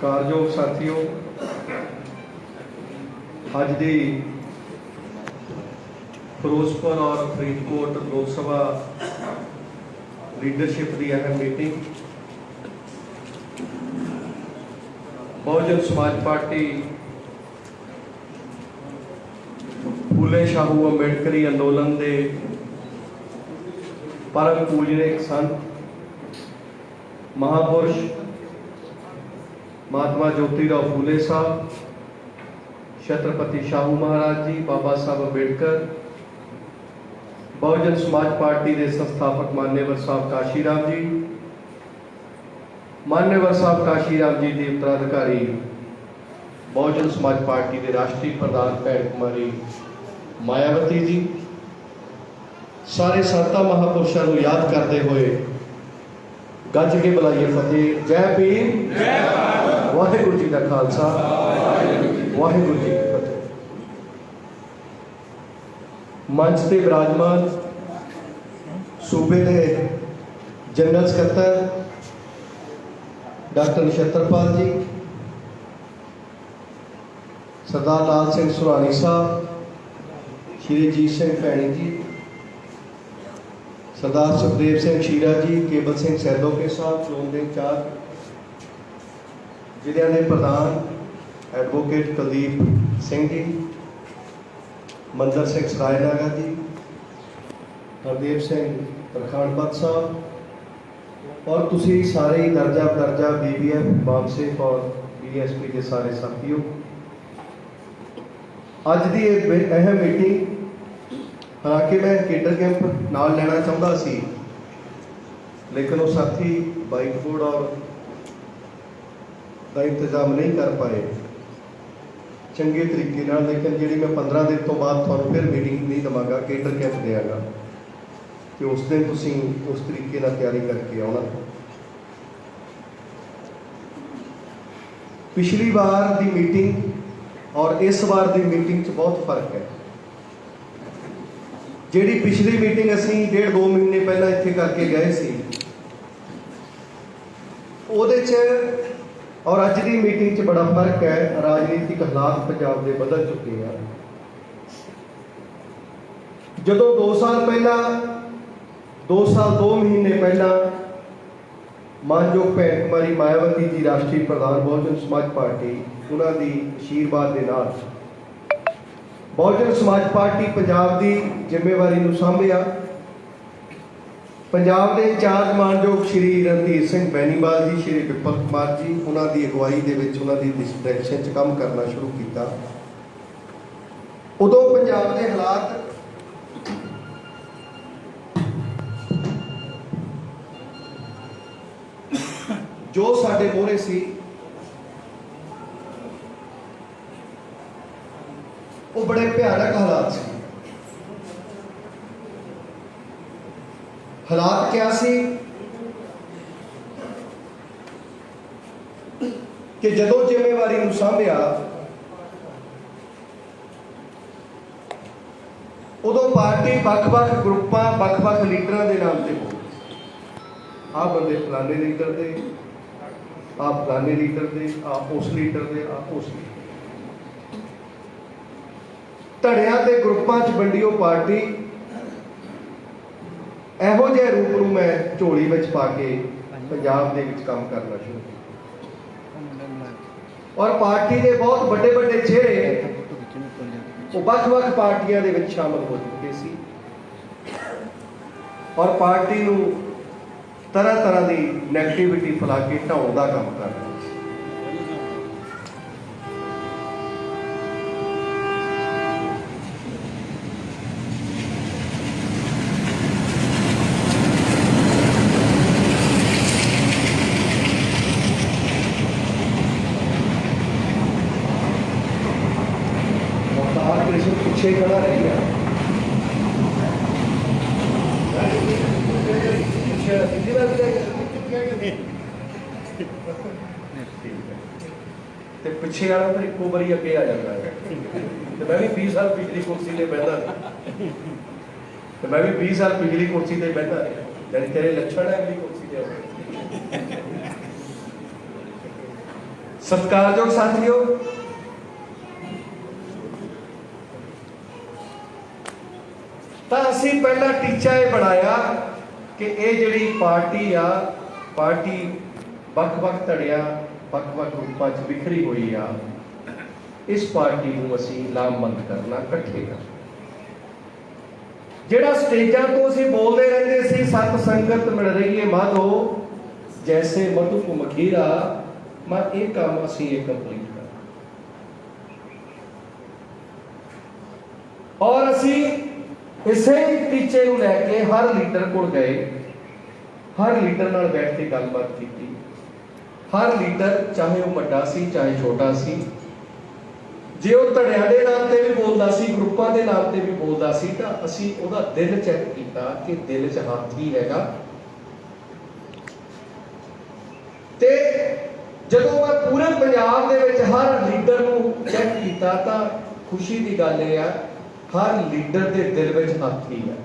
कारयोग साथियों, अज की फिरोजपुर और फरीदकोट लोक सभा लीडरशिप की अहम मीटिंग बहुजन समाज पार्टी फूले शाहू अंबेडकरी अंदोलन के परम पूजनीय संत महापुरुष महात्मा ज्योतिराव फूले साहब, छत्रपति शाहू महाराज जी, बाबा साहब अंबेडकर, बहुजन समाज पार्टी के संस्थापक मान्यवर साहब काशीराम जी, मान्यवर साहब काशीराम जी के उत्तराधिकारी बहुजन समाज पार्टी के राष्ट्रीय प्रधान भैन कुमारी मायावती जी, सारे संतां महापुरुषों को याद करते हुए गज के बुलाइए फतेह। जय भीम, वाहिगुरू जी का खालसा, वाहिगुरू जी की फतेह। मंच से विराजमान सूबे के जनरल सकत्तर डॉक्टर नक्षत्रपाल जी, सरदार लाल सिंह सुरानी साहब, श्री जीत सिंह भैणी जी, सरदार सुखदेव सिंह शीरा जी, केबल सिंह सैदोके साहब, चोन के इंचार्ज, जिले के प्रधान एडवोकेट कुलदीप सिंह जी, मंदर सिंह सरायनागा जी, हरदेव सिंह तरखानपत साहब, और तुसी सारे दर्जा बदर्जा BBF बामसिंह और BSP के सारे साथियों, अज की एक अहम मीटिंग, हालांकि मैं केडर कैंप नाल लेना चाहता सी, लेकिन वो साथी बाइक बोर्ड और का इंतजाम नहीं कर पाए चंगे तरीके नाल, लेकिन जी मैं 15 दिन तो बाद थोड़ा फिर मीटिंग नहीं देवांगा, केडर कैंप देंगा कि उस दिन तुसी उस तरीके नाल तैयारी करके आना। पिछली बार की मीटिंग और इस बार की मीटिंग बहुत फर्क है। जिहड़ी पिछली मीटिंग असी 1.5-2 महीने पहला इत्थे करके गए सी, उहदे च और अज की मीटिंग च बड़ा फर्क है। राजनीतिक हालात पंजाब के बदल चुके हैं। जदों 2 साल पहला 2 साल 2 महीने पहला मानयोग भैन कुमारी मायावती जी राष्ट्रीय प्रधान बहुजन समाज पार्टी, उन्होंने आशीर्वाद के नाल बहुजन समाज पार्टी पंजाब की जिम्मेवारी नूं सांभिया। पंजाब के इंचार्ज मानयोग श्री रणधीर सिंह बैनीवाल जी, श्री विपल कुमार जी, उन्होंने अगवाई के उन्होंने डायरैक्शन च काम करना शुरू किया। उदों पंजाब के हालात जो साडे मोहरे सी, वो बड़े भयानक हालात से। हालात क्या सी कि जदों जिम्मेवारी नूं सांभिया, उदों पार्टी वख-वख ग्रुपां वख-वख लीडरां दे नाम ते बोली, आ बंदे फलाने लीडर दे, आ फलाने लीडर दे, आ उस लीडर दे, आ उस लीडर। धड़ियां ते ग्रुपां च वंडियो पार्टी इहो जिहे रूप नूं मैं झोली विच पा के पंजाब दे विच काम करना शुरू किया। और पार्टी के बहुत बड़े बड़े चेहरे वो वख-वख पार्टियां दे विच शामिल हो चुके सी और पार्टी नूं तरह तरह की नैगेटिविटी फैला के ढाउण दा काम कर रहे। पीछे खड़ा रह गया, पिछे वाला फिर एको बारी अगे आ जाता है। तो मैं भी 20 साल पिछली कुर्सी से बहता रहा, तो मैं भी 20 साल पिछली कुर्सी से बहता रहा, यानी तेरे लक्षण है अगली कुर्सी से। सत्कारयोग साथियों, तो असी पहला टीचा ये बनाया कि ये जिहड़ी पार्टी आ, पार्टी वख-वख धड़िया वख-वख रूपां च बिखरी हुई आ, इस पार्टी नूं असी लामबंद करना, इकट्ठे करना। जिहड़ा स्टेजां तो असी बोलते रहंदे सी, सत संगत मिल रही है माधो जैसे मधु को मखीरा, मैं ये काम असी ये कंप्लीट कर और असी इसे टीचे नूं लैके हर लीडर कोल गए, हर लीडर नाल बैठ के गलबात की। हर लीडर चाहे वह वड्डा सी चाहे छोटा सी, जे वह धड़ियां दे नाम ते भी बोलदा सी, ग्रुपां दे नाम ते भी बोलदा सी, तां असी उहदा दिल चैक कीता कि दिल च हाथी हैगा। ते जदों मैं पूरे पंजाब दे विच हर लीडर नूं चैक कीता तां खुशी दी गल इह आ, हर लीडर दे दिल विच हाथी है।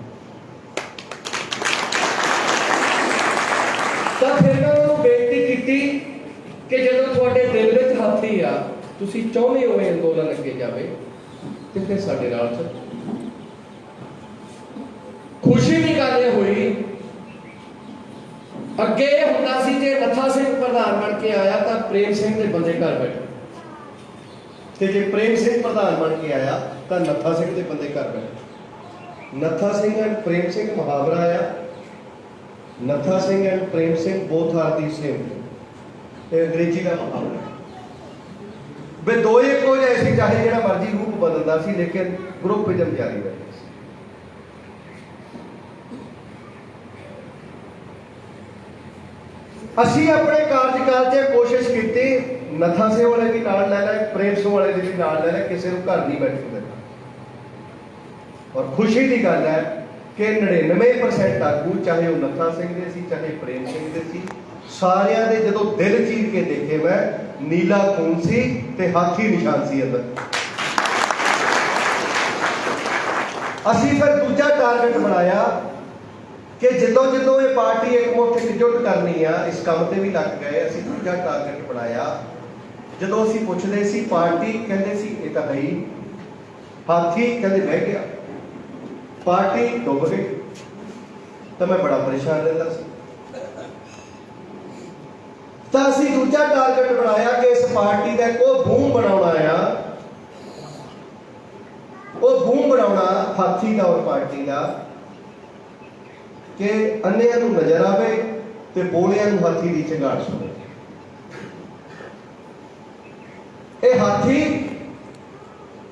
तां फिर मैं उहनूं बेनती कीती कि जदों तुहाडे दिल विच हाथी आ, तुसी चाहुंदे हो अंदोलन अगे जावे, ते फिर साडे नाल चलो। खुशी की गल ये हुई, अगे हुंदा सी जे नत्था सिंह प्रधान बन के आया तो प्रेम सिंह के बंदे घर बैठे, ते जे प्रेम सिंह प्रधान बन के आया तो नत्था सिंह के बंदे घर बैठे। नत्था सिंह एंड प्रेम सिंह मुहावरा आया, Nattha Singh and Prem Singh both are the same, अंग्रेजी का मुहावरा वे दो एक हो जाए, चाहे जिहड़ा मर्जी रूप बदलता सी, लेकिन ग्रुपिज्म जारी रहे। असी अपने कार्यकाल से कोशिश की, नत्था सिंह वाले भी नाल ले लें, प्रेम सिंह वाले भी नाल ले लें, किसी को घर नहीं बैठने देना। और खुशी की गल है कि 99% आगू, चाहे वह नत्था सिंह दे सी चाहे प्रेम सिंह दे सी, सारियां दे जदों दिल चीर के देखे मैं, नीला खून सी ते हाथी निशान सी अंदर। असी फिर दूजा टारगेट बनाया कि जिदों जिदों ये पार्टी एक मुठ एकजुट करनी है, इस काम से भी लग गए। असी दूजा टारगेट बनाया, जदों असी पुछदे सी पार्टी कहंदे सी ये तां है ही, हाथी कहंदे बह गया, पार्टी डुब गई, तो मैं बड़ा परेशान रहता सी। तो असी दूजा टारगेट बनाया कि इस पार्टी का को बूम बनाना है, वो बूम बनाना हाथी का और पार्टी का, कि अन्नियां नूं नजर आवे ते बोलियां नूं हाथी की चंगाड़ सुने। ये हाथी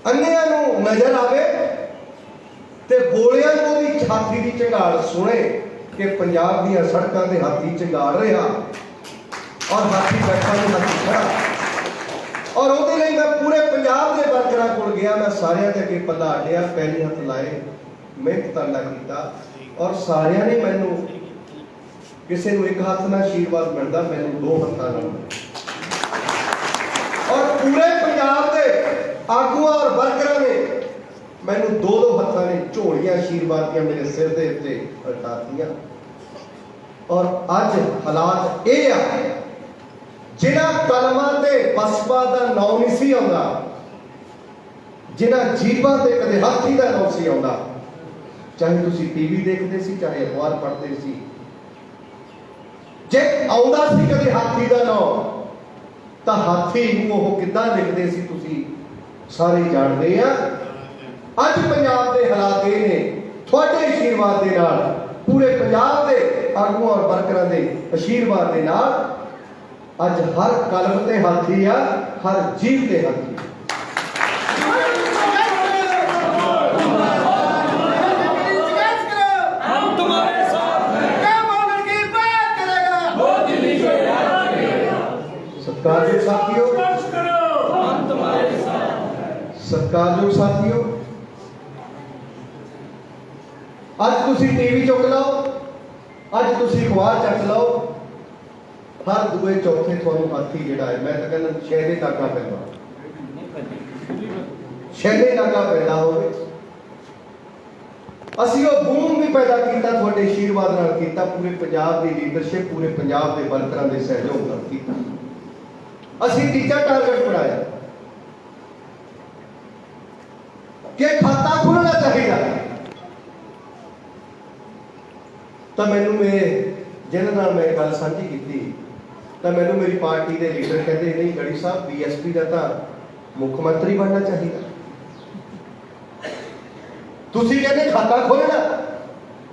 अन्नियां नूं नजर आवे ते बोलियां नूं ओहदी हाथी की चंगाड़ सुने कि पंजाब दी सड़कों ते हाथी चंगाड़ रहा और हाथी बैठा नहीं हाथी खड़ा। और वो मैं पूरे पंजाब के वर्करां कोल गया, मैं सारिਆਂ ਦੇ ਅੱਗੇ पल्ला अड्डिया, पैरी हथ लाए, मेहनत तरला किया, और सारिਆਂ ने मैनू, किसी को एक हाथ ना आशीर्वाद मिलता, मैनू दो हथां नाल, और पूरे पंजाब के आगुआं और वर्करां ने मैनू दो दो हथां ने झोलियां आशीर्वाद दियां मेरे सिर के उत्ते अटातियां। और अज हालात ये आ, जिन्हां कलमां ते बसपा का नाम नहीं सी आउंदा, जिन्हां जीबां ते कदे हाथी का नाम सी आउंदा, चाहे तुसी टीवी देखते सी चाहे अखबार पढ़ते सी, जे आउंदा सी कदे हाथी का नाम, तां हाथी नूं ओह किद्दां लिखदे सी तुसी सारे जानदे आ। अज पंजाब के हालात ये ने, तुहाडे आशीर्वाद दे नाल, पूरे पंजाब के आगुआं और वर्करां दे आशीर्वाद दे नाल अज हर कलम ते हाथी आ, हर जीव ते हाथी। सत्कारयोग साथियों, सत्कारयोग साथियों, अज तुसी टीवी चुक लो, अज तुसी अखबार चक लो, हर दुए चौथे तुहानूं हाथी जिहड़ा है, मैं तो कहना शहरे नागा पैदा, शहरे नागा पैदा होवे। असी वो बूम भी पैदा किया, तुहाडे आशीर्वाद नाल कीता, पूरे पंजाब की लीडरशिप, पूरे पंजाब के वर्करां के सहयोग नाल कीता। ਅਸੀਂ ਤੀਜਾ ਟਾਰਗੇਟ ਬਣਾਇਆ ਕਿ ਖਾਤਾ ਖੁੱਲ੍ਹਣਾ ਚਾਹੀਦਾ। ਤਾਂ ਮੈਨੂੰ ਜਿਹਨਾਂ ਨਾਲ ਮੈਂ ਗੱਲ ਸਾਂਝੀ ਕੀਤੀ ਤਾਂ ਮੈਨੂੰ ਮੇਰੀ ਪਾਰਟੀ ਦੇ ਲੀਡਰ ਕਹਿੰਦੇ ਨਹੀਂ ਗੜੀ ਸਾਹਿਬ ਬੀਐਸਪੀ ਦਾ ਤਾਂ ਮੁੱਖ ਮੰਤਰੀ ਬਣਨਾ ਚਾਹੀਦਾ, ਤੁਸੀਂ ਕਹਿੰਦੇ ਖਾਤਾ ਖੋਲ੍ਹਣਾ,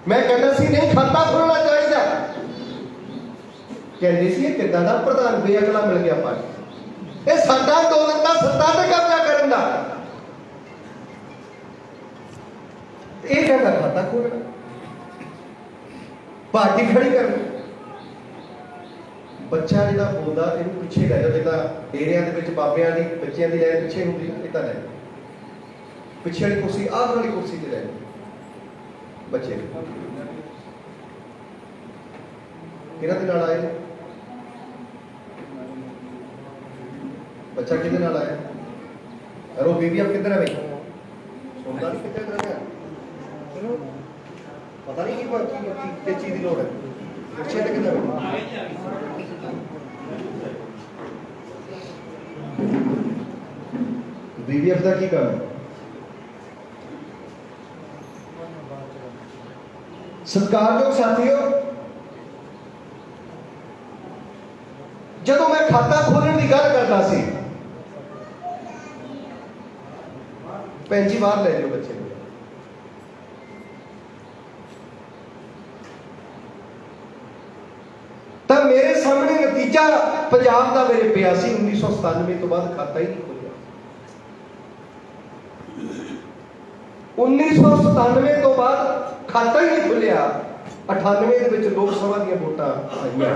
ਮੈਂ ਕਹਿੰਦਾ ਸੀ ਨਹੀਂ ਖਾਤਾ ਖੋਲ੍ਹਣਾ ਚਾਹੀਦਾ। ਕਹਿੰਦੇ ਸੀ ਇਹ ਕਿੱਦਾਂ ਦਾ ਪ੍ਰਧਾਨ ਬੇਅਕਲਾ ਮਿਲ ਗਿਆ ਪਾਰਟੀ, ਇਹ ਸਾਡਾ ਅੰਦੋਲਨ ਦਾ ਸੱਤਾ ਤੇ ਕਬਜ਼ਾ ਕਰਨ ਦਾ। ਇਹ ਕਹਿੰਦਾ ਖਾਤਾ ਖੋਲ੍ਹਣਾ, ਪਾਰਟੀ ਖੜੀ ਕਰਨੀ। ਬੱਚਾ ਜਿਹੜਾ ਬੋਲਦਾ ਇਹਨੂੰ ਪਿੱਛੇ ਲੈ ਜਾਓ, ਜਿੱਦਾਂ ਡੇਰਿਆਂ ਦੇ ਵਿੱਚ ਬਾਬਿਆਂ ਦੀ ਬੱਚਿਆਂ ਦੀ ਲਾਈਨ ਪਿੱਛੇ ਹੁੰਦੀ ਨਾ, ਇਦਾਂ ਲੈ ਪਿੱਛੇ ਵਾਲੀ ਕੁਰਸੀ ਆਹ ਵਾਲੀ ਕੁਰਸੀ ਤੇ ਲੈ ਜਾਓ ਬੱਚੇ। ਕਿਹਨਾਂ ਦੇ ਨਾਲ ਆਏ ਨੇ ਬੱਚਾ, ਕਿਹਦੇ ਨਾਲ ਆਇਆ? ਅਰੋ ਬੀਬੀ ਆਪ ਕਿੱਧਰ ਹੈ ਬਈ? ਸੁਣਦਾ ਨਹੀਂ ਕਿੱਧਰ ਹੈ? ਪਤਾ नहीं किस चीज की लोड़ है, पिछे किधर बीबीएफ का की काम है? सत्कारयोग साथियों, जदों मैं खाता खोलने की गल करता सी, भैन जी बाहर ले जाओ बच्चे, तो मेरे सामने नतीजा पंजाब का मेरे पिया सी। 1997 तो बाद खाता ही नहीं खुलिया। 1997 तो बाद खाता ही नहीं खुलिया। 98 ਦੇ ਵਿੱਚ ਲੋਕ ਸਭਾ ਦੀਆਂ ਵੋਟਾਂ ਆਈਆਂ,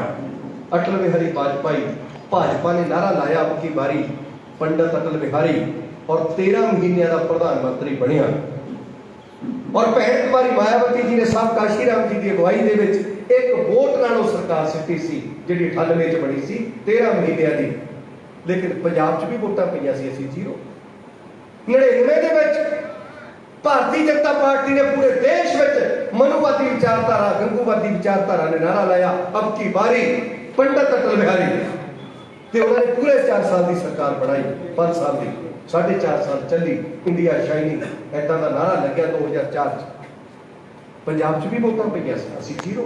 अटल बिहारी वाजपेयी भाजपा ने नारा लाया अब की बारी पंडित अटल बिहारी, और 13 महीनों का प्रधानमंत्री बनया। और 65 कुमारी मायावती जी ने साहब काशीराम जी की अगवाई दे विच एक वोट नालों सरकार सिੱਟੀ सी, जिहड़ी 98 च बनी सी 13 महीनों की। लेकिन पंजाब च भी वोटां पईयां सी, असीं 0। 99 दे विच भारतीय जनता पार्टी ने पूरे देश में मनुवादी विचारधारा, गंगूवादी विचारधारा ने नारा लाया अब की बारी पंडित अटल बिहारी, ते उन्होंने पूरे 4 साल की सरकार बनाई। 5 साल की 4.5 साल चली, इंडिया शाइनिंग ऐदा का नारा लग्या। 2004 पंजाब च भी वोटां पईयां सी, असीं 0।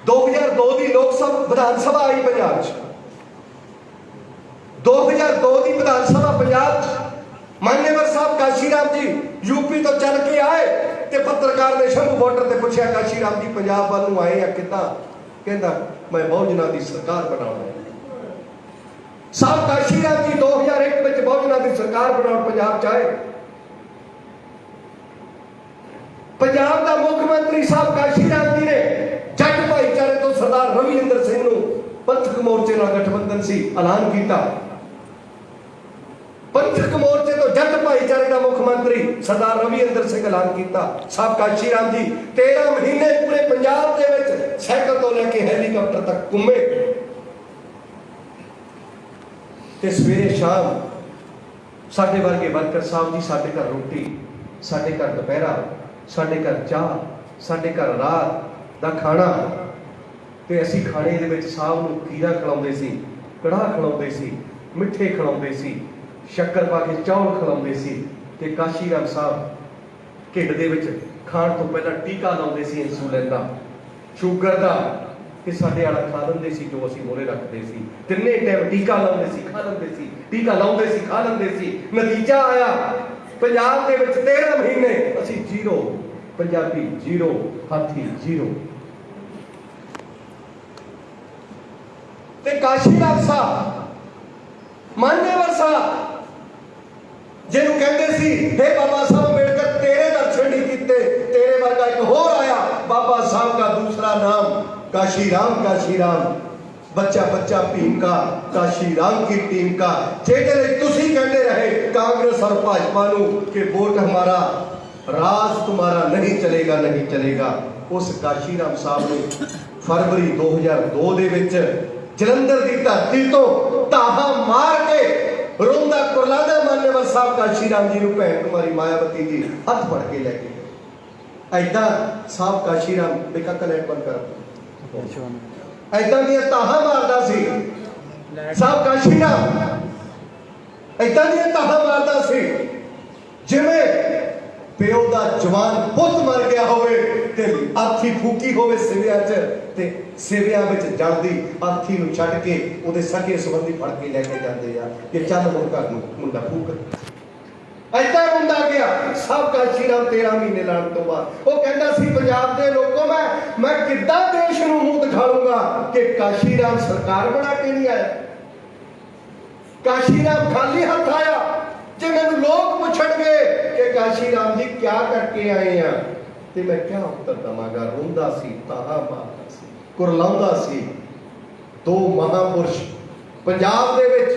2002 की लोक सभा विधान सभा आई पंजाब च, 2002 की विधान सभा पंजाब च मान्यवर साहब काशीराम जी यूपी तो चल के आए, ते पत्रकार ने शंभू बॉर्डर ते पूछा काशीराम जी पंजाब वाल नूं आए या किदां? कहंदा मैं बहुजनां दी सरकार बनाउणा है। साहब काशीराम जी 2001 में बहुजनां दी सरकार बनाउण पंजाब च आए। पंजाब दा मुख्यमंत्री साहब काशीराम जी ने जट भाईचारे तो सरदार रविंदर सिंह नूं पंथक मोर्चे नाल गठबंधन सी ऐलान किया। पंथक मोर्चे तो जट भाईचारे का मुख्यमंत्री सरदार रविंदर सिंह ऐलान किया। साहब काशीराम जी 13 महीने पूरे पंजाब के विच साइकिल तो लेके हेलीकॉप्टर तक घूमे, ते सवेरे शाम साडे वर्गे वर्कर साहब जी साडे घर रोटी, साडे घर दोपहरा, साडे घर चाह, साडे घर रात दा खाना, ते असीं खाने दे विच साहब नूं खीरा खिलाउंदे सी, कड़ाह खिलाउंदे सी, मिठे खिलाउंदे सी, शक्कर पा के चौल खिलाउंदे सी, ते काशीराम साहब ढिड दे विच खाण तो पहला टीका लाउंदे सी इंसुलिन दा, शुगर दा, ते साडे वाला खा लैंदे सी जो असीं मोरे रखदे सी। तिन्ने टाइम टीका लाउंदे सी, खा लैंदे सी, टीका लाउंदे सी, खा लैंदे सी। नतीजा आया पंजाब दे विच 13 महीने असीं 0, पंजाबी 0, हाथी 0। ते काशीराम साहब मान्यवर साहब जिन्हों कहते सी हे बाबा साहब अम्बेडकर तेरे दर्शन नहीं किते, तेरे वर्गा एक होर आया बाबा साहब का दूसरा नाम काशीराम। काशीराम बच्चा बच्चा भीम का, काशीराम की टीम का। जेकर तुसी कहते रहे कांग्रेस और भाजपा नूं कि वोट हमारा, राज तुम्हारा नहीं चलेगा, नहीं चलेगा, उस काशीराम साहब ने फरवरी 2002 दे विच जलंधर की धरती तो धाहा मार के रोंदा कुरलादा मान्यवर साहब काशीराम जी नूं भैन कुमारी मायावती जी हथ फड़ के लेके गए। ऐदा साहब काशीराम बेका कनेक्ट बंद कर, ऐदां ਦੀਆਂ ਤਾਹਾਂ ਮਾਰਦਾ ਸੀ ਸਾਹਿਬ ਕਾਸ਼ੀ ਰਾਮ, ऐदां ਦੀਆਂ ਤਾਹਾਂ ਮਾਰਦਾ ਸੀ ਜਿਵੇਂ ਪਿਓ ਦਾ ਜਵਾਨ ਪੁੱਤ ਮਰ ਗਿਆ ਹੋਵੇ ਤੇ ਆਥੀ ਫੂਕੀ ਹੋਵੇ ਸਿਵਿਆਂ 'ਚ, ਤੇ ਸਿਵਿਆਂ ਵਿੱਚ ਜਲਦੀ ਆਥੀ ਨੂੰ ਛੱਡ ਕੇ ਉਹਦੇ ਸਕੇ ਸੰਬੰਧੀ ਫੜ ਕੇ ਲੈ ਕੇ ਜਾਂਦੇ ਆ ਕਿ ਚੱਲ ਹੁਣ ਘਰ ਨੂੰ ਮੁੰਡਾ ਫੂਕ। ऐसा मुंडा गया सब काशी राम 13 महीने लाने तो बाद वो कहता सी पंजाब के लोगों मैं किद्दां देश नूं मुंह दिखाऊंगा कि काशी राम सरकार बना के नहीं आया, काशी राम खाली हाथ आया। जे मैनूं लोग पूछणगे कि काशी राम जी क्या करके आए हैं ते मैं क्या उत्तर दवांगा? रोंदा सी, ताहा मारदा सी, कुरलाउंदा सी। दो महापुरुष पंजाब दे विच,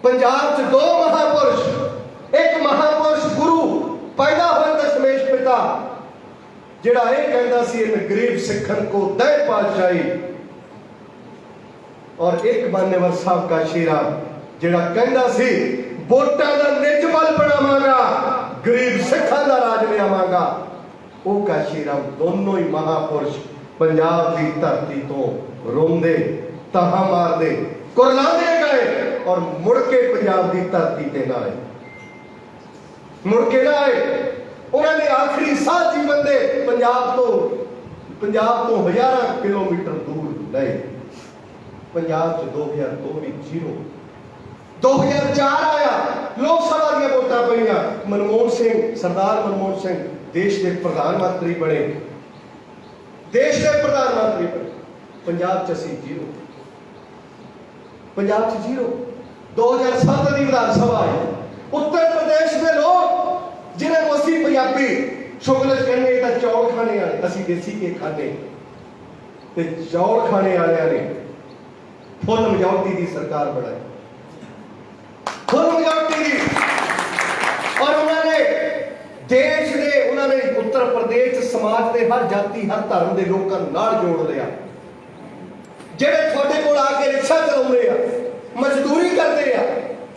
पंजाब च दो महापुरुष, एक महापुरुष गुरु पैदा हुए दशमेश पिता जिहड़ा ये कहता सी इन गरीब सिखन को दे पातशाही, और एक मान्यवर साहब काशी राम जिहड़ा कहता सी वोटां दा निज बल बनावांगा, गरीब सिखां दा राज लियावांगा। वो काशी राम दोनों ही महापुरुष पंजाब की धरती तो रोंदे, ताहां मारदे, कुरलांदे गए और मुड़ के पंजाब की धरती ते ना आए, मुड़ के ना आए। उन्होंने आखिरी साह जीवन दे पंजाब तो हजारां किलोमीटर दूर गए। पंजाब च 2002 में 0, 2004 आया, लोक सभा दी वोटां पईयां, मनमोहन सिंह, सरदार मनमोहन सिंह देश के प्रधानमंत्री बने, देश के प्रधानमंत्री बने। पंजाब च असीं 0, पंजाब च 0। 2007 की विधानसभा आई, उत्तर प्रदेश के लोग जिन्हें असी पंजाबी शुगल कहने तो चौल खाने वाले, असी देसी के खाने ते चौल खाने वाले ने फुल मजॉरिटी की सरकार बनाई, फुल मजॉरिटी की। और उन्होंने देश के, उन्होंने उत्तर प्रदेश समाज के हर जाति हर धर्म के लोगों नाल जोड़ लिया। जेडे थोड़े को आके रिक्शा चलाते हैं, मजदूरी करते हैं,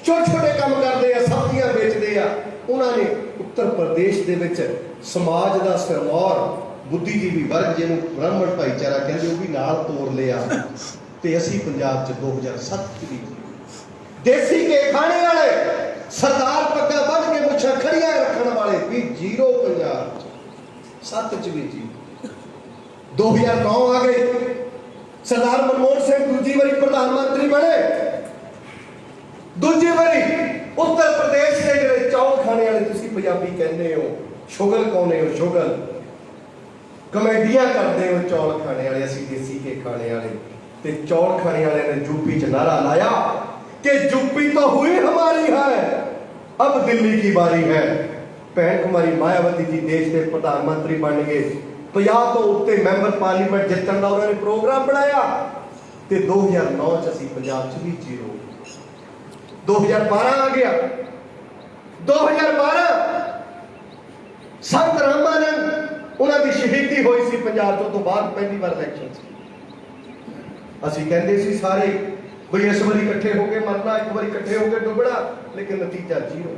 छोटे छोटे काम करते हैं, सब्जियां बेचते हैं, उन्होंने उत्तर प्रदेश के विच समाज का सिरमौर बुद्धिजीवी वर्ग जिन्हों ब्राह्मण भाईचारा कहते वो भी नाल तोड़ लिया। ते असी पंजाब च 2007 की देसी के खाने वाले, सरदार पग्गा बन के मुछां खड़ियां रखने वाले भी 0 पंजाब 7 च भी 0। 2009 आ गए, सरदार मनमोहन सिंह दूजी बारी प्रधानमंत्री बने, दूजी बारी उत्तर प्रदेश के जो चौल खाने वाले तुसी पंजाबी कहते हो, शुगल कहने हो, शुगल कमेडियां करते हो, चौल खाने वाले असी देसी के खाने वाले। ते चौल खाने वाले ने यूपी च नारा लाया कि यूपी तो हुई हमारी है, अब दिल्ली की बारी है। भैन कुमारी मायावती जी देश के प्रधानमंत्री बन गए, 50 तो उत्ते मैंबर पार्लीमेंट जितने का उन्होंने प्रोग्राम बनाया। ते 2009 च असी पंजाब च भी 0। 2012 आ गया, 2012 संत रामानंद उन्होंने शहीदी हुई सी पंजाब तो बाद पहली बार इलेक्शन सी। असी कहते सी सारे बई इस बारी इकट्ठे होके मरना, एक बार इकट्ठे होके डुबना, लेकिन नतीजा 0।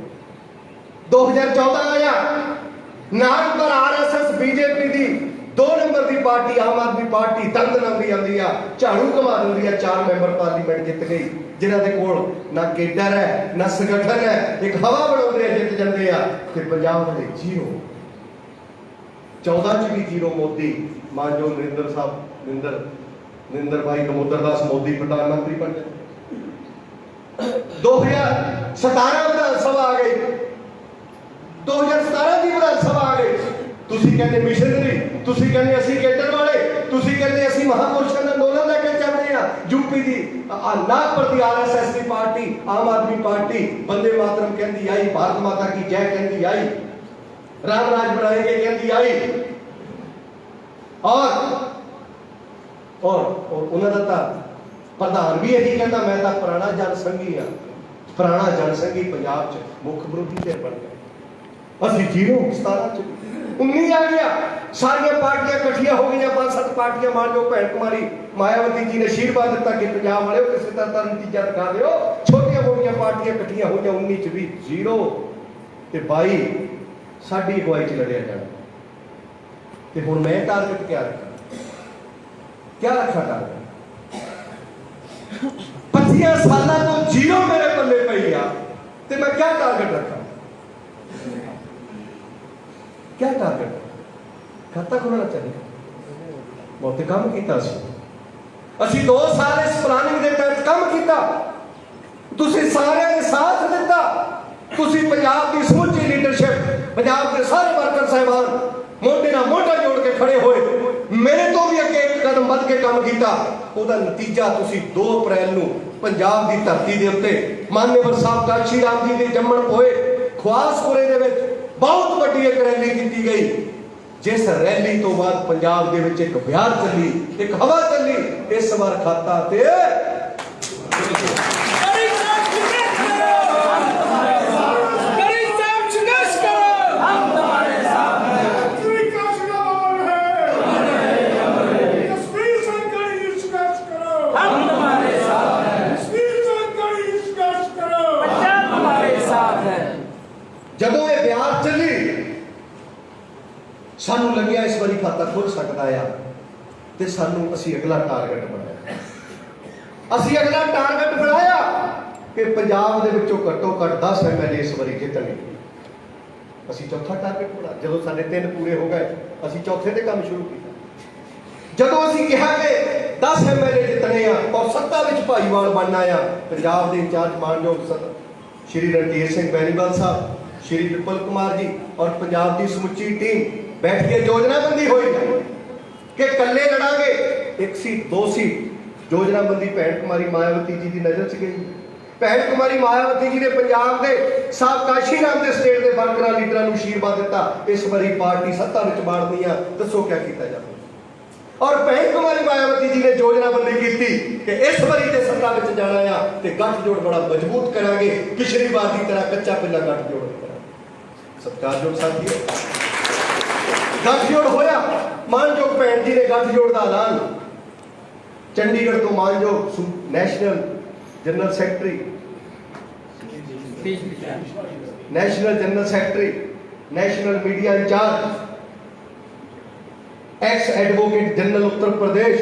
2014 आया, नाम पर RSS बीजेपी दी 2 नंबर की पार्टी आम आदमी पार्टी दंद लंघी आती है, झाड़ू घुमा दी है, 4 मैंबर पार्लीमेंट जित गई, जिन्हों के कोल ना केडर है ना संगठन है, एक हवा बनाते हैं जित जाते हैं। फिर पंजाब वाले 0। 14 च भी 0 मोदी, मानजो नरेंद्र साहब नरेंद्र भाई दामोदर दास मोदी प्रधानमंत्री बन गए। 2017 विधानसभा आ गई, 2017 की विधानसभा आ गई। तुसी कहते मिशनरी, तुसी कहते असी केडर वाले, तुसी कहते असी महापुरुषों का अंदोलन लेके चलते हैं। यूपी की नागपुर की RSS की पार्टी आम आदमी पार्टी वंदे मातरम कहती आई, भारत माता की जय कहती आई, राम राज बनाएंगे कहती आई। और उन्होंने प्रधान भी यही कहता मैं तो पुराना जनसंघी हाँ, पुराना जनसंघी पंजाब च मुख्य विरोधी धिर बन गए। असी 0। 17 19 आ गया, सारिया पार्टियां इकट्ठियां हो गई, 5-7 पार्टियां। मान लो भैन कुमारी मायावती जी ने आशीर्वाद दिता कि पंजाब वाले किसी तरह का नतीजा दिखा दो, छोटिया मोटिया पार्टियां इकट्ठियां हो गई। 19 च भी 0 ते 22 साडी अगवाई च लड़िया जाना। ते हुण मैं टारगेट क्या रखा? क्या रखा टारगेट? 25 साल तो जीरो मेरे पल्ले पई आ, ते मैं क्या टारगेट रखा? क्या टारगेट? खाता खोलना चाहिए। बहुत काम किया ਅਸੀਂ 2 ਸਾਲ ਇਸ ਪਲਾਨਿੰਗ ਦੇ ਤਹਿਤ ਕੰਮ ਕੀਤਾ। ਤੁਸੀਂ ਸਾਰਿਆਂ ਨੇ ਸਾਥ ਦਿੱਤਾ। ਤੁਸੀਂ ਪੰਜਾਬ ਦੀ ਸਮੁੱਚੀ ਲੀਡਰਸ਼ਿਪ, ਪੰਜਾਬ ਦੇ ਸਾਰੇ ਵਰਕਰ ਸਾਹਿਬਾਨ ਮੋਢੇ ਨਾਲ ਮੋਢਾ ਜੋੜ ਕੇ ਖੜੇ ਹੋਏ। ਮੇਰੇ ਤੋਂ ਵੀ ਅੱਗੇ ਇੱਕ ਕਦਮ ਵੱਧ ਕੇ ਕੰਮ ਕੀਤਾ। ਉਹਦਾ ਨਤੀਜਾ ਤੁਸੀਂ 2 ਅਪ੍ਰੈਲ ਨੂੰ ਪੰਜਾਬ ਦੀ ਧਰਤੀ ਦੇ ਉੱਤੇ ਮਾਨਯੋਰ ਸਾਹਿਬ ਕਾਸ਼ੀ ਰਾਮ ਜੀ ਦੇ ਜੰਮਣ ਹੋਏ ਖਵਾਸਪੁਰੇ ਦੇ ਵਿੱਚ ਬਹੁਤ ਵੱਡੀ ਇੱਕ ਰੈਲੀ ਕੀਤੀ ਗਈ। जिस रैली तो बाद पंजाब दे विच एक बयान चली, एक हवा चली। इस बार खाता ते जदों ये बयान चली सानू लग्या इस बारी खाता खुल सकता है, तो सानू असी अगला टारगेट बनाया। असी अगला टारगेट बनाया कि पंजाब दे विचों घट्टो घट 10 MLA इस बारी जितने। असी चौथा टारगेट बनाया। जदों साडे 3 पूरे हो गए, असी चौथे ते काम शुरू किया। जदों असी कहा कि 10 MLA जितने और सत्ता विच भाईवाल बनना आ, पंजाब दे इंचार्ज मानयोग श्री रणधीर सिंह बैनीवाल साहब, श्री विपुल कुमार जी और पंजाब की समुची टीम बैठ के योजनाबंदी हुई कि कल्ले लड़ांगे। 1 सीट 2 सीट योजनाबंदी भैन कुमारी मायावती जी की नजर च गई। भैन कुमारी मायावती जी ने पंजाब के साहब काशी राम के स्टेट के वर्करां लीडरां नूं आशीर्वाद दिता, इस बारी पार्टी सत्ता विच बाड़नी आ, दसो क्या किया जाए। और भैन कुमारी मायावती जी ने योजनाबंदी की कि इस बारी ते सत्ता विच जाना आ ते गठजोड़ बड़ा मजबूत करांगे, पिछली बार की तरह कच्चा पिल्ला गठजोड़ करांगे। सत्कारयोग साथियों, गठजोड़ होया। मानयोग भैन जी ने गठजोड़ का ऐलान चंडीगढ़ तो मानयोग national general secretary, national media incharge, ex advocate general Uttar Pradesh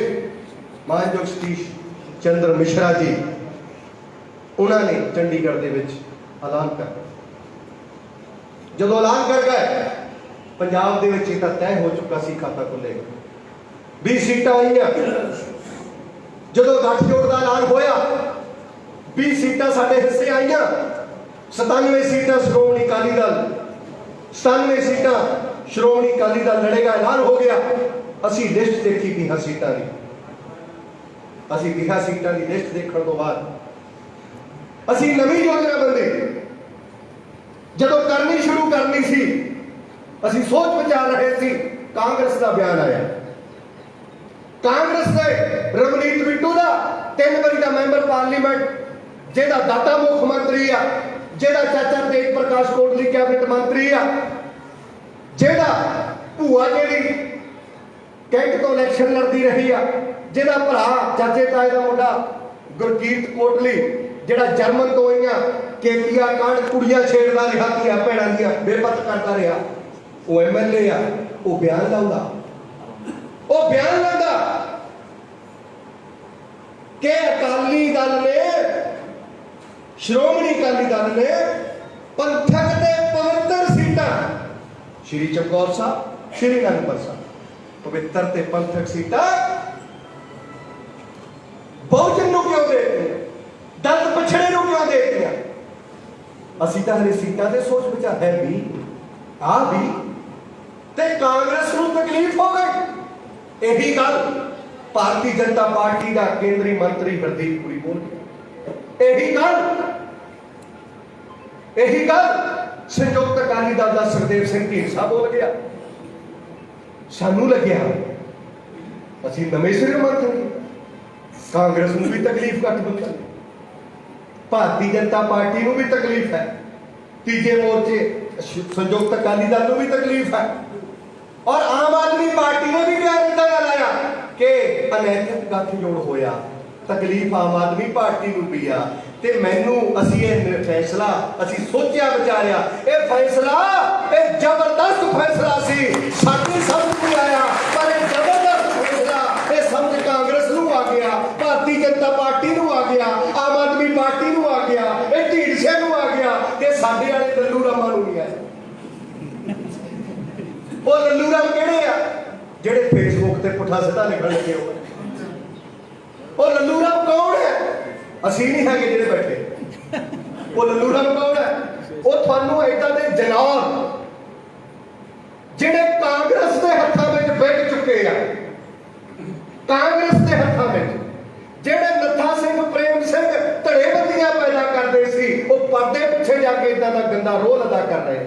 मानयोग सतीश चंद्र मिश्रा जी, उन्होंने चंडीगढ़ के ऐलान कर जदों ऐलान कर गए, पंजाब दे विच इह तां तय हो चुका सी खाता खुलेगा। 20 सीटां आईयां। जदों गठजोड़ का ऐलान होया 20 सीटां साडे हिस्से आईयां। 97 सीटां श्रोमणी अकाली दल, 97 सीटां श्रोमणी अकाली दल लड़ेगा, ऐलान हो गया। असी लिस्ट देखी 20 सीटां की। असी 20 सीटां की लिस्ट देखने तो बाद असी नवीं योजनाबंदी जदों करनी शुरू करनी सी, असी सोच विचार रहे थे। कांग्रेस का बयान आया। कांग्रेस ने रवनीत बिट्टू का 3 बारी का मैंबर पार्लीमेंट, जेदा दाता मुख मंत्री आ, जेदा चाचा तेज प्रकाश कोटली कैबिनेट मंत्री आ, जेदा भूआ जी कैंट तो इलैक्शन लड़ती रही आ, जेदा भरा चाचे ताए का मुंडा गुरकीरत कोटली जेड़ा जर्मन तो आई केतिया कांड कुड़ियां छेड़दा रहा, धीआं भैणां दियां बेपत करता रहा, वो MLA आ, वो बयान लाउंदा कि अकाली दल ने, श्रोमणी अकाली दल ने पंथक दे पवित्र सीटां, श्री चमकौर साहब, श्री नंदपुर साहब, पवित्र ते पंथक सीटां बहुजन नूं क्यों दे दित्तियां, दलित पछड़े नूं क्यों दे दित्तियां। असीं तां हरे सीटां ते सोच विचार है भी आ भी ते कांग्रेस नूं तकलीफ हो गई। यही गल भारतीय जनता पार्टी का केंद्रीय मंत्री हरदीप पुरी बोल गया। यही गल संयुक्त अकाली दल का सुखदेव सिंह ढींडसा बोल गया। सानू लग्या असीं नवें सिरों मंत्री, कांग्रेस नूं भी तकलीफ घट बचा, भारतीय जनता पार्टी नूं भी तकलीफ है, तीजे मोर्चे संयुक्त अकाली दल नूं भी तकलीफ है, और आम आदमी पार्टी ने भी बयान इदां दा लाया कि अनैतिक गठजोड़ होया, तकलीफ आम आदमी पार्टी नूं भी आ। ते मैनू असी फैसला असी सोचिया विचारिया, ये फैसला ये जबरदस्त फैसला सी, साडी समझ नहीं आया, पर ये जबरदस्त फैसला ये समझ कांग्रेस ਲੱਲੂ ਰਾਮ ਕਿਹੜੇ ਆ ਜਿਹੜੇ ਫੇਸਬੁੱਕ ਤੇ ਪੁੱਠਾ ਸਿੱਧਾ ਲਿਖਣ ਲੱਗੇ ਹੋ? ਉਹ ਲੱਲੂ ਰਾਮ ਕੌਣ ਹੈ? ਅਸੀਂ ਨਹੀਂ ਹੈਗੇ ਜਿਹੜੇ ਬੈਠੇ। ਉਹ ਲੱਲੂ ਰਾਮ ਕੌਣ ਹੈ? ਉਹ ਤੁਹਾਨੂੰ ਏਦਾਂ ਦੇ ਜਨਾਬ ਜਿਹੜੇ ਕਾਂਗਰਸ ਦੇ ਹੱਥਾਂ ਵਿੱਚ ਵਿਕ ਚੁੱਕੇ ਆ, ਕਾਂਗਰਸ ਦੇ ਹੱਥਾਂ ਵਿੱਚ ਜਿਹੜੇ ਨੱਥਾ ਸਿੰਘ ਪ੍ਰੇਮ ਸਿੰਘ ਧੜੇਬੰਦੀਆਂ ਪੈਦਾ ਕਰਦੇ ਸੀ, ਉਹ ਪਰਦੇ ਪਿੱਛੇ ਜਾ ਕੇ ਇਦਾਂ ਦਾ ਗੰਦਾ ਰੋਲ ਅਦਾ ਕਰ ਰਹੇ।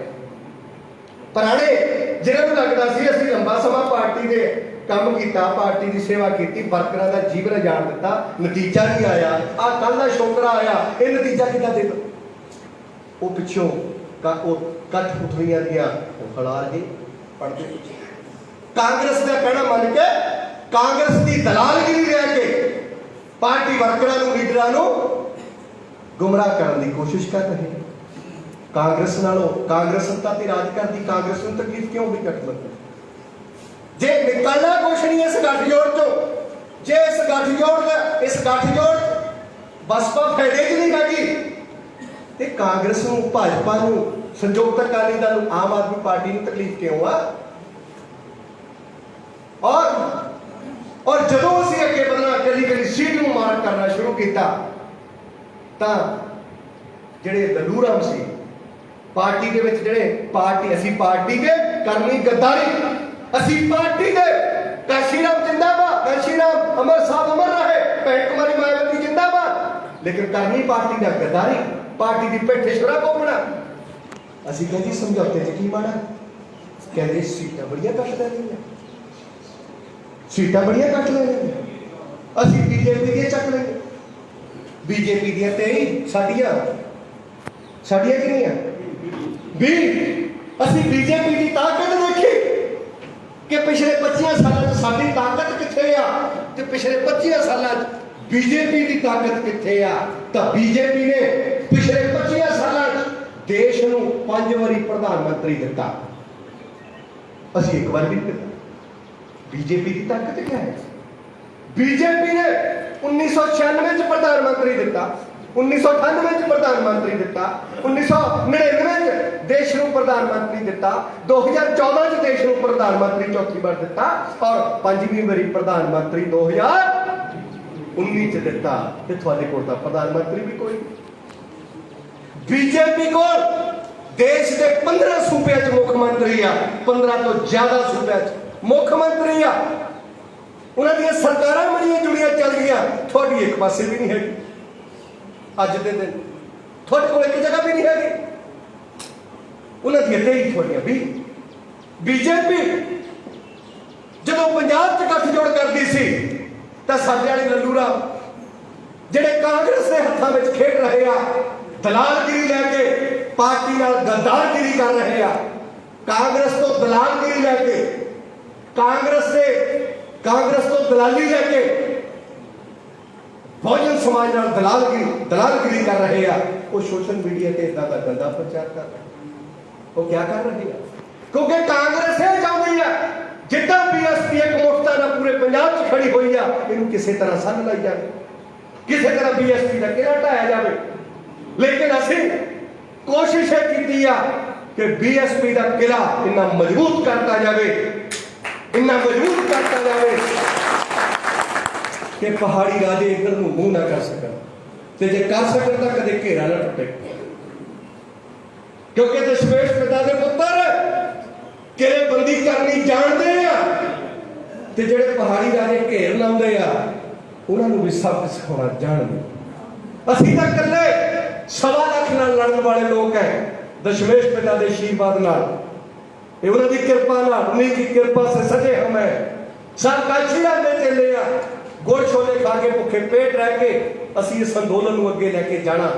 ਪੁਰਾਣੇ ਜਿਹਨਾਂ ਨੂੰ ਲੱਗਦਾ ਸੀ ਅਸੀਂ ਲੰਬਾ ਸਮਾਂ ਪਾਰਟੀ ਦੇ ਕੰਮ ਕੀਤਾ, ਪਾਰਟੀ ਦੀ ਸੇਵਾ ਕੀਤੀ, ਵਰਕਰਾਂ ਦਾ ਜੀਵਨ ਉਜਾੜ ਦਿੱਤਾ, ਨਤੀਜਾ ਨਹੀਂ ਆਇਆ। ਆਹ ਕੱਲ ਦਾ ਸ਼ੋਕਰਾ ਆਇਆ, ਇਹ ਨਤੀਜਾ ਕਿੱਦਾਂ ਦੇ? ਉਹ ਪਿੱਛੋਂ ਉਹ ਕੱਠ ਪੁੱਠੀਆਂ ਦੀਆਂ ਖੜਾ ਰਹੇ ਪੜਦੇ ਪਿੱਛੇ। ਕਾਂਗਰਸ ਦਾ ਕਹਿਣਾ ਮੰਨ ਕੇ, ਕਾਂਗਰਸ ਦੀ ਦਲਾਲਗਿਰੀ ਲੈ ਕੇ ਪਾਰਟੀ ਵਰਕਰਾਂ ਨੂੰ, ਲੀਡਰਾਂ ਨੂੰ ਗੁੰਮਰਾਹ ਕਰਨ ਦੀ ਕੋਸ਼ਿਸ਼ ਕਰ ਰਹੇ। ਕਾਂਗਰਸ ਨਾਲੋਂ, ਕਾਂਗਰਸ ਸੱਤਾ ਤੇ ਰਾਜ ਕਰਦੀ, ਕਾਂਗਰਸ ਨੂੰ ਤਕਲੀਫ ਕਿਉਂ ਵੀ ਘੱਟ? ਜੇ ਨਿਕਲਣਾ ਕੁਛ ਨਹੀਂ ਇਸ ਗੱਠਜੋੜ ਤੋਂ, ਜੇ ਇਸ ਗੱਠਜੋੜ ਬਸਪਾ ਫਾਇਦੇ 'ਚ ਨਹੀਂ ਹੈਗੀ ਤੇ ਕਾਂਗਰਸ ਨੂੰ, ਭਾਜਪਾ ਨੂੰ, ਸੰਯੁਕਤ ਅਕਾਲੀ ਦਲ ਨੂੰ, ਆਮ ਆਦਮੀ ਪਾਰਟੀ ਨੂੰ ਤਕਲੀਫ ਕਿਉਂ ਆ? ਔਰ ਜਦੋਂ ਅਸੀਂ ਅੱਗੇ ਵਧਣਾ, ਕਦੀ ਸੀਟ ਨੂੰ ਮਾਰ ਕਰਨਾ ਸ਼ੁਰੂ ਕੀਤਾ ਤਾਂ ਜਿਹੜੇ ਲੱਲੂ ਰਾਮ ਸੀ ਪਾਰਟੀ ਦੇ ਵਿੱਚ, ਜਿਹੜੇ ਅਸੀਂ ਪਾਰਟੀ ਦੇ ਕਰਨੀ ਗੱਦਾਰੀ, ਅਸੀਂ ਪਾਰਟੀ ਦੇ ਕਾਸ਼ੀ ਰਾਮ ਜਿੰਦਾਬਾਦ, ਕਾਸ਼ੀ ਰਾਮ ਅਮਰ ਸਾਹਿਬ ਅਮਰ ਰਹੇ, ਭੈਣ ਕੁਮਾਰੀ ਮਾਇਆਵਤੀ ਜਿੰਦਾਬਾਦ, ਲੇਕਿਨ ਕਰਨੀ ਪਾਰਟੀ ਦਾ ਗੱਦਾਰੀ, ਪਾਰਟੀ ਦੀ ਪਿੱਠ ਛੁਰਾ ਘੋਪਣਾ। ਅਸੀਂ ਕਹਿੰਦੇ ਸਮਝੌਤੇ 'ਚ ਕੀ ਮਾੜਾ? ਕਹਿੰਦੇ ਸੀਟਾਂ ਬੜੀਆਂ ਕੱਟ ਲੈਣੀਆਂ, ਸੀਟਾਂ ਬੜੀਆਂ ਕੱਟ ਲੈਣੀਆਂ, ਅਸੀਂ ਬੀਜੇਪੀ ਦੀਆਂ ਚੱਕ ਲੈਂਗੇ। ਬੀਜੇਪੀ ਦੀਆਂ 23, ਸਾਡੀਆਂ ਕਿੰਨੀਆਂ? 20। ਅਸੀਂ ਬੀਜੇਪੀ ਦੀ ਤਾਕਤ ਦੇਖੀ ਕਿ ਪਿਛਲੇ 25 ਸਾਲਾਂ 'ਚ ਸਾਡੀ ਤਾਕਤ ਕਿੱਥੇ ਆ ਤੇ ਪਿਛਲੇ 25 ਸਾਲਾਂ 'ਚ ਬੀਜੇਪੀ ਦੀ ਤਾਕਤ ਕਿੱਥੇ ਆ। ਤਾਂ ਬੀਜੇਪੀ ਨੇ ਪਿਛਲੇ 25 ਸਾਲਾਂ 'ਚ ਦੇਸ਼ ਨੂੰ 5 ਵਾਰੀ ਪ੍ਰਧਾਨ ਮੰਤਰੀ ਦਿੱਤਾ, ਅਸੀਂ ਇੱਕ ਵਾਰ ਵੀ ਨਹੀਂ ਦਿੱਤਾ। ਬੀਜੇਪੀ ਦੀ ਤਾਕਤ ਕਿਆ ਹੈ? ਬੀਜੇਪੀ ਨੇ 1996 'ਚ ਪ੍ਰਧਾਨ ਮੰਤਰੀ ਦਿੱਤਾ, 1998 'ਚ ਪ੍ਰਧਾਨ ਮੰਤਰੀ ਦਿੱਤਾ, 1999 'ਚ ਦੇਸ਼ ਨੂੰ ਪ੍ਰਧਾਨ ਮੰਤਰੀ ਦਿੱਤਾ, 2014 'ਚ ਦੇਸ਼ ਨੂੰ ਪ੍ਰਧਾਨ ਮੰਤਰੀ ਚੌਥੀ ਵਾਰ ਦਿੱਤਾ ਔਰ 5ਵੀਂ ਵਾਰੀ ਪ੍ਰਧਾਨ ਮੰਤਰੀ 2019 'ਚ ਦਿੱਤਾ। ਤੇ ਤੁਹਾਡੇ ਕੋਲ ਤਾਂ ਪ੍ਰਧਾਨ ਮੰਤਰੀ ਵੀ ਕੋਈ। ਬੀਜੇਪੀ ਕੋਲ ਦੇਸ਼ ਦੇ 15 ਸੂਬਿਆਂ 'ਚ ਮੁੱਖ ਮੰਤਰੀ ਆ, 15 ਤੋਂ ਜ਼ਿਆਦਾ ਸੂਬਿਆਂ 'ਚ ਮੁੱਖ ਮੰਤਰੀ ਆ, ਉਹਨਾਂ ਦੀਆਂ ਸਰਕਾਰਾਂ ਬੜੀਆਂ ਜੁੜੀਆਂ ਚੱਲ ਰਹੀਆਂ, ਤੁਹਾਡੀ ਇੱਕ ਪਾਸੇ ਵੀ ਨਹੀਂ ਹੈਗੀ। ਅੱਜ ਦੇ ਦਿਨ ਤੁਹਾਡੇ ਕੋਲ ਇੱਕ ਜਗ੍ਹਾ ਵੀ ਨਹੀਂ ਹੈਗੀ, ਉਹਨਾਂ ਦੀਆਂ 23, ਤੁਹਾਡੀਆਂ 20। ਬੀਜੇਪੀ ਜਦੋਂ ਪੰਜਾਬ 'ਚ ਗੱਠਜੋੜ ਕਰਦੀ ਸੀ ਤਾਂ ਸਾਡੇ ਵਾਲੇ ਲੱਲੂ ਰਾਮ ਜਿਹੜੇ ਕਾਂਗਰਸ ਦੇ ਹੱਥਾਂ ਵਿੱਚ ਖੇਡ ਰਹੇ ਆ, ਦਲਾਲਗਿਰੀ ਲੈ ਕੇ ਪਾਰਟੀ ਨਾਲ ਗੱਦਾਰਗਿਰੀ ਕਰ ਰਹੇ ਆ, ਕਾਂਗਰਸ ਤੋਂ ਦਲਾਲਗਿਰੀ ਲੈ ਕੇ, ਕਾਂਗਰਸ ਤੋਂ ਦਲਾਲੀ ਲੈ ਕੇ ਬਹੁਜਨ ਸਮਾਜ ਨਾਲ ਦਲਾਲਗਿਰੀ ਕਰ ਰਹੇ ਆ। ਉਹ ਸੋਸ਼ਲ ਮੀਡੀਆ ਤੇ ਇਦਾਂ ਦਾ ਗੰਦਾ ਪ੍ਰਚਾਰ ਕਰ ਰਹੇ। ਉਹ ਕੀ ਕਰ ਰਹੇ ਆ? ਕਿਉਂਕਿ ਕਾਂਗਰਸ ਇਹ ਚਾਹੁੰਦੀ ਆ ਜਿੱਦਾਂ ਬੀਐਸਪੀ ਇੱਕ ਮੁਫਤਾ ਨਾਲ ਪੂਰੇ ਪੰਜਾਬ 'ਚ ਖੜੀ ਹੋਈ ਆ, ਇਹਨੂੰ ਕਿਸੇ ਤਰ੍ਹਾਂ ਸੰਨ ਲਾਈ ਜਾਵੇ, ਕਿਸੇ ਤਰ੍ਹਾਂ ਬੀਐਸਪੀ ਦਾ ਕਿਹੜਾ ਢਾਇਆ ਜਾਵੇ। ਲੇਕਿਨ ਅਸੀਂ ਕੋਸ਼ਿਸ਼ ਇਹ ਕੀਤੀ ਆ ਕਿ ਬੀਐਸਪੀ ਦਾ ਕਿਲਾ ਇੰਨਾ ਮਜ਼ਬੂਤ ਕਰਤਾ ਜਾਵੇ, ਇੰਨਾ ਮਜ਼ਬੂਤ ਕਰਤਾ ਜਾਵੇ ਕਿ ਪਹਾੜੀ ਰਾਜੇ ਇੱਧਰ ਨੂੰ ਮੂੰਹ ਨਾ ਕਰ ਸਕਣ, ਤੇ ਜੇ ਕਰ ਸਕਣ ਤਾਂ ਕਦੇ ਘੇਰਾ ਨਾ ਟੁੱਟੇ। ਕਿਉਂਕਿ ਦਸ਼ਮੇਸ਼ ਪਿਤਾ ਦੇ ਪੁੱਤਰ ਘੇਰੇਬੰਦੀ ਕਰਨੀ ਜਾਣਦੇ ਆ, ਤੇ ਜਿਹੜੇ ਪਹਾੜੀ ਰਾਜੇ ਘੇਰ ਲਾਉਂਦੇ ਆ ਉਹਨਾਂ ਨੂੰ ਵੀ ਸਬਕ ਸਿਖਾਉਣਾ ਜਾਣਦੇ। ਅਸੀਂ ਤਾਂ ਇਕੱਲੇ 1.25 ਲੱਖ ਨਾਲ ਲੜਨ ਵਾਲੇ ਲੋਕ ਹੈ, ਦਸ਼ਮੇਸ਼ ਪਿਤਾ ਦੇ ਆਸ਼ੀਰਵਾਦ ਨਾਲ, ਇਹ ਉਹਨਾਂ ਦੀ ਕਿਰਪਾ ਨਾਲ, ਉन्हीं की कृपा से सजे हम हैं। सब काशी राम ਦੇ ਚੇਲੇ ਆ, ਗੁੜ ਛੋਲੇ ਖਾ ਕੇ ਭੁੱਖੇ ਪੇਟ ਰਹਿ ਕੇ ਅਸੀਂ ਇਸ ਅੰਦੋਲਨ ਨੂੰ ਅੱਗੇ ਲੈ ਕੇ ਜਾਣਾ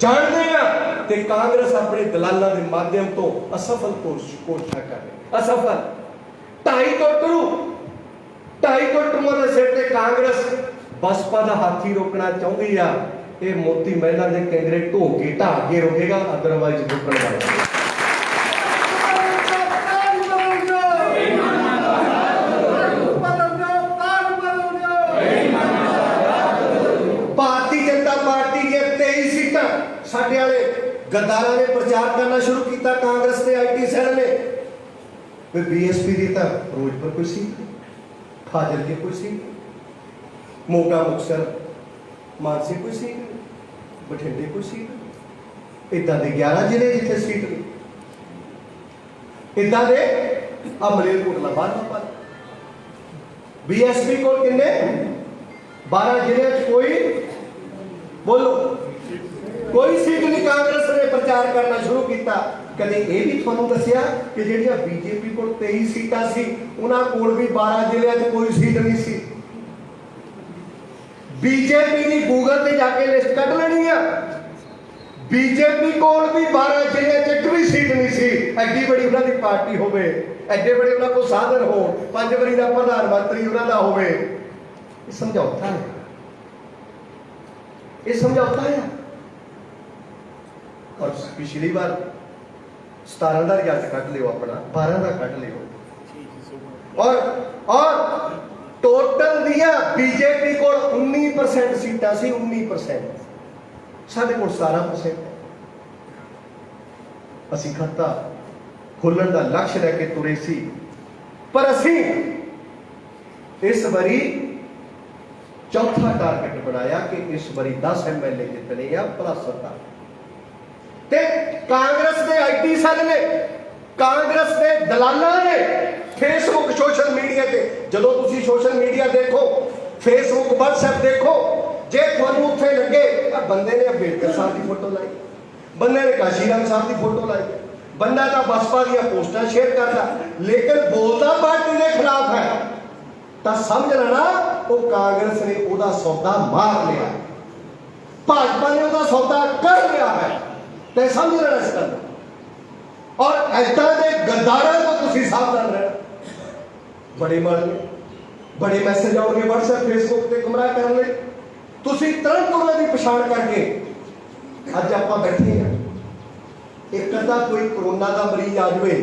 ਜਾਣਦੇ ਆ। ਤੇ ਕਾਂਗਰਸ ਆਪਣੇ ਦਲਾਲਾਂ ਦੇ ਮਾਧਿਅਮ ਤੋਂ ਅਸਫਲ ਕੋਸ਼ਿਸ਼ਾਂ ਕਰ ਰਹੀ, ਅਸਫਲ। 2.5 ਕਰੋੜ ਦੇ ਸਿਰ ਤੇ ਕਾਂਗਰਸ ਬਸਪਾ ਦਾ ਹਾਥੀ ਰੋਕਣਾ ਚਾਹੁੰਦੀ ਆ। ਇਹ ਮੋਤੀ ਮਹਿਲਾ ਦੇ ਕੇਂਦਰੇ ਢਾਹ ਕੇ ਰੋਕੇਗਾ, ਅਦਰਵਾਈਜ਼ ਰੁਕਣ ਵਾਲਾ ਸਾਡੇ ਵਾਲੇ ਗੱਦਾਰਾਂ ਨੇ ਪ੍ਰਚਾਰ ਕਰਨਾ ਸ਼ੁਰੂ ਕੀਤਾ। ਕਾਂਗਰਸ ਦੇ ਆਈਟੀ ਸੈੱਲ ਨੇ ਵੀ BSP ਦੀ ਤਾਂ ਫਿਰੋਜ਼ਪੁਰ ਕੋਈ ਸੀਟ ਨਹੀਂ, ਫਾਜ਼ਿਲਕੇ ਕੋਈ ਸੀਟ ਨਹੀਂ, ਮੋਗਾ ਮੁਕਤਸਰ ਮਾਨਸੇ ਕੋਈ ਸੀਟ ਨਹੀਂ, ਬਠਿੰਡੇ ਕੋਈ ਸੀਟ ਨਹੀਂ। ਇੱਦਾਂ ਦੇ 11 ਜ਼ਿਲ੍ਹੇ ਜਿੱਥੇ ਸੀਟ ਨਹੀਂ, ਇੱਦਾਂ ਦੇ ਮਲੇਰਕੋਟਲਾ 12ਵਾਂ ਪਦ। BSP ਕੋਲ ਕਿੰਨੇ 12 ਜ਼ਿਲ੍ਹਿਆਂ 'ਚ ਕੋਈ ਬੋਲੋ ਕੋਈ ਸੀਟ ਨਹੀਂ। ਕਾਂਗਰਸ ਨੇ ਪ੍ਰਚਾਰ ਕਰਨਾ ਸ਼ੁਰੂ ਕੀਤਾ। ਕਦੇ ਇਹ ਵੀ ਤੁਹਾਨੂੰ ਦੱਸਿਆ ਕਿ ਜਿਹੜੀਆਂ BJP ਕੋਲ 23 ਸੀਟਾਂ ਸੀ ਉਹਨਾਂ ਕੋਲ ਵੀ 12 ਜ਼ਿਲ੍ਹਿਆਂ 'ਚ ਕੋਈ ਸੀਟ ਨਹੀਂ ਸੀ। BJP ਦੀ ਗੂਗਲ ਤੇ ਜਾ ਕੇ ਲਿਸਟ ਕੱਢ ਲੈਣੀ ਆ, BJP ਕੋਲ ਵੀ 12 ਜ਼ਿਲ੍ਹਿਆਂ 'ਚ ਇੱਕ ਵੀ ਸੀਟ ਨਹੀਂ ਸੀ। ਐਡੀ ਬੜੀ ਉਹਨਾਂ ਦੀ ਪਾਰਟੀ ਹੋਵੇ, ਐਡੇ ਬੜੇ ਉਹਨਾਂ ਕੋਲ ਸਾਧਨ ਹੋਣ, 5 ਵਾਰੀ ਦਾ ਪ੍ਰਧਾਨ ਮੰਤਰੀ ਉਹਨਾਂ ਦਾ ਹੋਵੇ। ਇਹ ਸਮਝੌਤਾ ਹੈ, ਇਹ ਸਮਝੌਤਾ ਹੈ। ਔਰ ਪਿਛਲੀ ਵਾਰ 17 ਦਾ ਰਿਜ਼ਲਟ ਕੱਢ ਲਿਓ, ਆਪਣਾ 12 ਦਾ ਕੱਢ ਲਿਓ। ਔਰ ਟੋਟਲ ਦੀਆਂ BJP ਕੋਲ 19% ਸੀਟਾਂ ਸੀ, 19%। ਸਾਡੇ ਕੋਲ 17%। ਅਸੀਂ ਖਾਤਾ ਖੋਲਣ ਦਾ ਲਕਸ਼ ਲੈ ਕੇ ਤੁਰੇ ਸੀ, ਪਰ ਅਸੀਂ ਇਸ ਵਾਰੀ ਚੌਥਾ ਟਾਰਗੇਟ ਬਣਾਇਆ ਕਿ ਇਸ ਵਾਰੀ 10 MLA ਜਿੱਤਣੇ ਆ ਪਲੱਸ 17। ਤੇ ਕਾਂਗਰਸ ਦੇ IT ਸੈੱਲ ਨੇ, ਕਾਂਗਰਸ ਦੇ ਦਲਾਲਾਂ ਨੇ ਫੇਸਬੁੱਕ ਸੋਸ਼ਲ ਮੀਡੀਆ ਤੇ, ਜਦੋਂ ਤੁਸੀਂ ਸੋਸ਼ਲ ਮੀਡੀਆ ਦੇਖੋ, ਫੇਸਬੁੱਕ WhatsApp ਦੇਖੋ, ਜੇ ਤੁਹਾਨੂੰ ਉੱਥੇ ਲੱਗੇ ਆ ਬੰਦੇ ਨੇ ਅੰਬੇਡਕਰ ਸਾਹਿਬ ਦੀ ਫੋਟੋ ਲਾਈ, ਬੰਦੇ ਨੇ ਕਾਸ਼ੀ ਰਾਮ ਸਾਹਿਬ ਦੀ ਫੋਟੋ ਲਾਈ, ਬੰਦਾ ਤਾਂ ਬਸਪਾ ਦੀਆਂ ਪੋਸਟਾਂ ਸ਼ੇਅਰ ਕਰਦਾ ਲੇਕਿਨ ਬੋਲਦਾ ਪਾਰਟੀ ਦੇ ਖਿਲਾਫ ਹੈ, ਤਾਂ ਸਮਝ ਲੈਣਾ ਉਹ ਕਾਂਗਰਸ ਨੇ ਉਹਦਾ ਸੌਦਾ ਮਾਰ ਲਿਆ, ਭਾਜਪਾ ਨੇ ਉਹਦਾ ਸੌਦਾ ਕਰ ਲਿਆ ਹੈ। ਤੇ ਸਮਝ ਲੈਣਾ ਇਸ ਗੱਲ। ਔਰ ਏਦਾਂ ਦੇ ਗੱਦਾਰਾਂ ਤੋਂ ਤੁਸੀਂ ਸਾਵਧਾਨ ਰਹਿਣਾ। ਬੜੇ ਮਾਰਨੇ, ਬੜੇ ਮੈਸੇਜ ਆਉਣਗੇ WhatsApp Facebook ਤੇ ਗੁੰਮਰਾਹ ਕਰਨ ਲਈ। ਤੁਸੀਂ ਤੁਰੰਤ ਉਹਨਾਂ ਦੀ ਪਛਾਣ ਕਰਕੇ, ਅੱਜ ਆਪਾਂ ਬੈਠੇ ਹਾਂ, ਇੱਕ ਅੱਧਾ ਕੋਈ ਕਰੋਨਾ ਦਾ ਮਰੀਜ਼ ਆ ਜਾਵੇ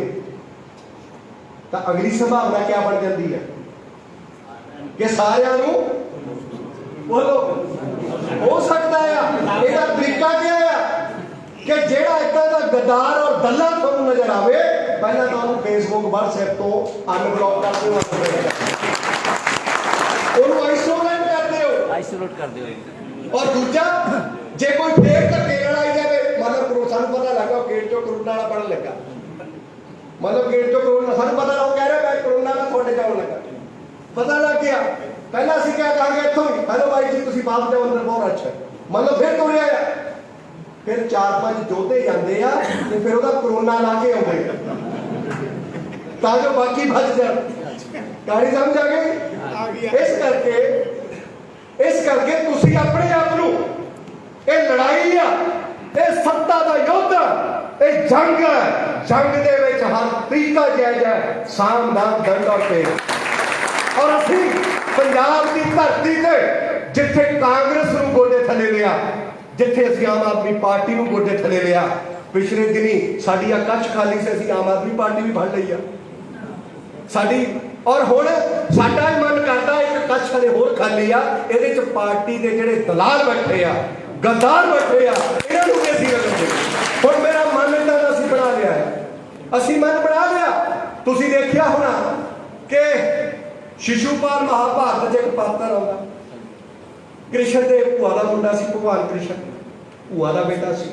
ਤਾਂ ਅਗਲੀ ਸੰਭਾਵਨਾ ਕੀ ਬਣ ਜਾਂਦੀ ਹੈ ਕਿ ਸਾਰਿਆਂ ਨੂੰ ਬੋਲੋ ਹੋ ਸਕਦਾ ਆ। ਇਹਦਾ ਤਰੀਕਾ ਕੀ ਆ ਕਿ ਜਿਹੜਾ ਇੱਦਾਂ ਦਾ ਗਦਾਰ ਔਰ ਦੱਲਾ ਤੁਹਾਨੂੰ ਨਜ਼ਰ ਆਵੇ, ਪਹਿਲਾਂ ਤਾਂ ਉਹਨੂੰ ਫੇਸਬੁੱਕ WhatsApp ਤੋਂ ਅਨਬਲੌਕ ਕਰ ਦਿਓ, ਉਹਨੂੰ ਆਈਸੋਲੇਟ ਕਰ ਦਿਓ। ਔਰ ਦੂਜਾ, ਜੇ ਕੋਈ ਫੇਰ ਧੱਕੇ ਲੜਾਈ ਜਾਵੇ, ਮਤਲਬ ਸਾਨੂੰ ਪਤਾ ਲੱਗਾ ਉਹ ਗੇਟ ਚੋਂ ਕਰੋਨਾ ਵਾਲਾ ਬਣਨ ਲੱਗਾ, ਮਤਲਬ ਗੇਟ ਚੋਂ ਕਰੋਨਾ, ਸਾਨੂੰ ਪਤਾ ਲੱਗ ਕਹਿ ਰਿਹਾ ਮੈਂ ਕਰੋਨਾ ਦਾ ਤੁਹਾਡੇ ਜਾਣ ਲੱਗਾ, ਪਤਾ ਲੱਗ ਗਿਆ। ਪਹਿਲਾਂ ਅਸੀਂ ਕਿਹਾ ਕਹਾਂਗੇ ਇੱਥੋਂ ਹੀ, ਹੈਲੋ ਬਾਈ ਜੀ ਤੁਸੀਂ ਬਾਪ ਜਾਓ ਅੰਦਰ, ਬਹੁਤ ਅੱਛਾ। ਮਤਲਬ ਫਿਰ ਤੁਰਿਆ ਆ, ਫਿਰ 4-5 ਜੋਧੇ ਜਾਂਦੇ ਆ ਤੇ ਫਿਰ ਉਹਦਾ ਕਰੋਨਾ ਲਾ ਕੇ ਆਉਂਦੇ ਤਾਂ ਜੋ ਬਾਕੀ ਬਚ ਜਾਣ। ਕਹਾਣੀ ਸਮਝ ਆ ਗਈ? ਇਸ ਕਰਕੇ ਤੁਸੀਂ ਆਪਣੇ ਆਪ ਨੂੰ, ਇਹ ਲੜਾਈ ਆ, ਇਹ ਸੱਤਾ ਦਾ ਯੁੱਧ, ਇਹ ਜੰਗ ਹੈ, ਜੰਗ ਦੇ ਵਿੱਚ ਹਰ ਤਰੀਕਾ ਜਾਇਜ਼ ਹੈ, ਸਾਮਦਾਨ ਦੰਡ ਔਰ ਤੇਜ। ਔਰ ਅਸੀਂ ਪੰਜਾਬ ਦੀ ਧਰਤੀ ਤੇ ਜਿੱਥੇ ਕਾਂਗਰਸ ਨੂੰ ਗੋਡੇ ਥੱਲੇ ਲਿਆ, ਜਿੱਥੇ ਅਸੀਂ ਆਮ ਆਦਮੀ ਪਾਰਟੀ ਨੂੰ ਗੋਡੇ ਥੱਲੇ ਲਿਆ, ਪਿਛਲੇ ਦਿਨੀ ਸਾਡੀ ਆ ਕੱਛ ਖਾਲੀ ਸੀ, ਅਸੀਂ ਆਮ ਆਦਮੀ ਪਾਰਟੀ ਵੀ ਫੜ ਲਈ ਆ ਸਾਡੀ। ਔਰ ਹੁਣ ਸਾਡਾ ਹੀ ਮਨ ਕਰਦਾ ਇੱਕ ਕੱਛ ਹਲੇ ਹੋਰ ਖਾਲੀ ਆ, ਇਹਦੇ ਚ ਪਾਰਟੀ ਦੇ ਜਿਹੜੇ ਦਲਾਲ ਬੈਠੇ ਆ, ਗੱਦਾਰ ਬੈਠੇ ਆ, ਇਹਨਾਂ ਨੂੰ ਵੀ ਅਸੀਂ ਰੱਖਦੇ। ਹੁਣ ਮੇਰਾ ਮਨ ਇਹਨਾਂ ਦਾ ਅਸੀਂ ਬਣਾ ਲਿਆ ਹੈ, ਅਸੀਂ ਮਨ ਬਣਾ ਲਿਆ। ਤੁਸੀਂ ਦੇਖਿਆ ਹੋਣਾ ਕਿ ਸ਼ਿਸ਼ੂਪਾਲ ਮਹਾਭਾਰਤ 'ਚ ਇੱਕ ਪਾਤਰ ਆਉਂਦਾ, ਕ੍ਰਿਸ਼ਨ ਦੇ ਭੂਆ ਦਾ ਮੁੰਡਾ ਸੀ, ਭਗਵਾਨ ਕ੍ਰਿਸ਼ਨ ਭੂਆ ਦਾ ਬੇਟਾ ਸੀ,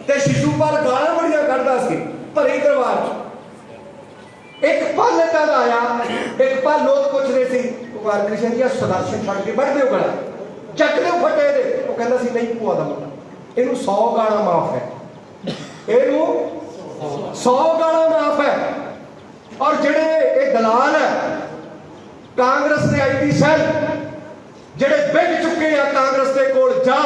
ਤੇ ਸ਼ਿਸ਼ੂਪਾਲ ਗਾਲਾਂ ਬੜੀਆਂ ਕੱਢਦਾ ਸੀ ਭਰੇ ਦਰਬਾਰ 'ਚ। ਇੱਕ ਪਲ ਏਦਾਂ ਦਾ ਆਇਆ, ਇੱਕ ਪਲ ਲੋਕ ਪੁੱਛਦੇ ਸੀ ਭਗਵਾਨ ਕ੍ਰਿਸ਼ਨ ਜੀ ਸੁਦਰਸ਼ਨ ਛੱਡ ਕੇ ਵੱਢ ਦਿਓ ਗਲਾ, ਚੱਕ ਦਿਓ ਫੱਟੇ ਦੇ। ਉਹ ਕਹਿੰਦਾ ਸੀ ਨਹੀਂ, ਭੂਆ ਦਾ ਮੁੰਡਾ, ਇਹਨੂੰ 100 ਗਾਲਾਂ ਮਾਫ ਹੈ, ਇਹਨੂੰ 100 ਗਾਲਾਂ ਮਾਫ ਹੈ। ਔਰ ਜਿਹੜੇ ਇਹ ਦਲਾਲ ਹੈ, ਕਾਂਗਰਸ ਦੇ IT ਸੈੱਲ ਜਿਹੜੇ ਵਿਕ ਚੁੱਕੇ ਆ ਕਾਂਗਰਸ ਦੇ ਕੋਲ, ਜਾ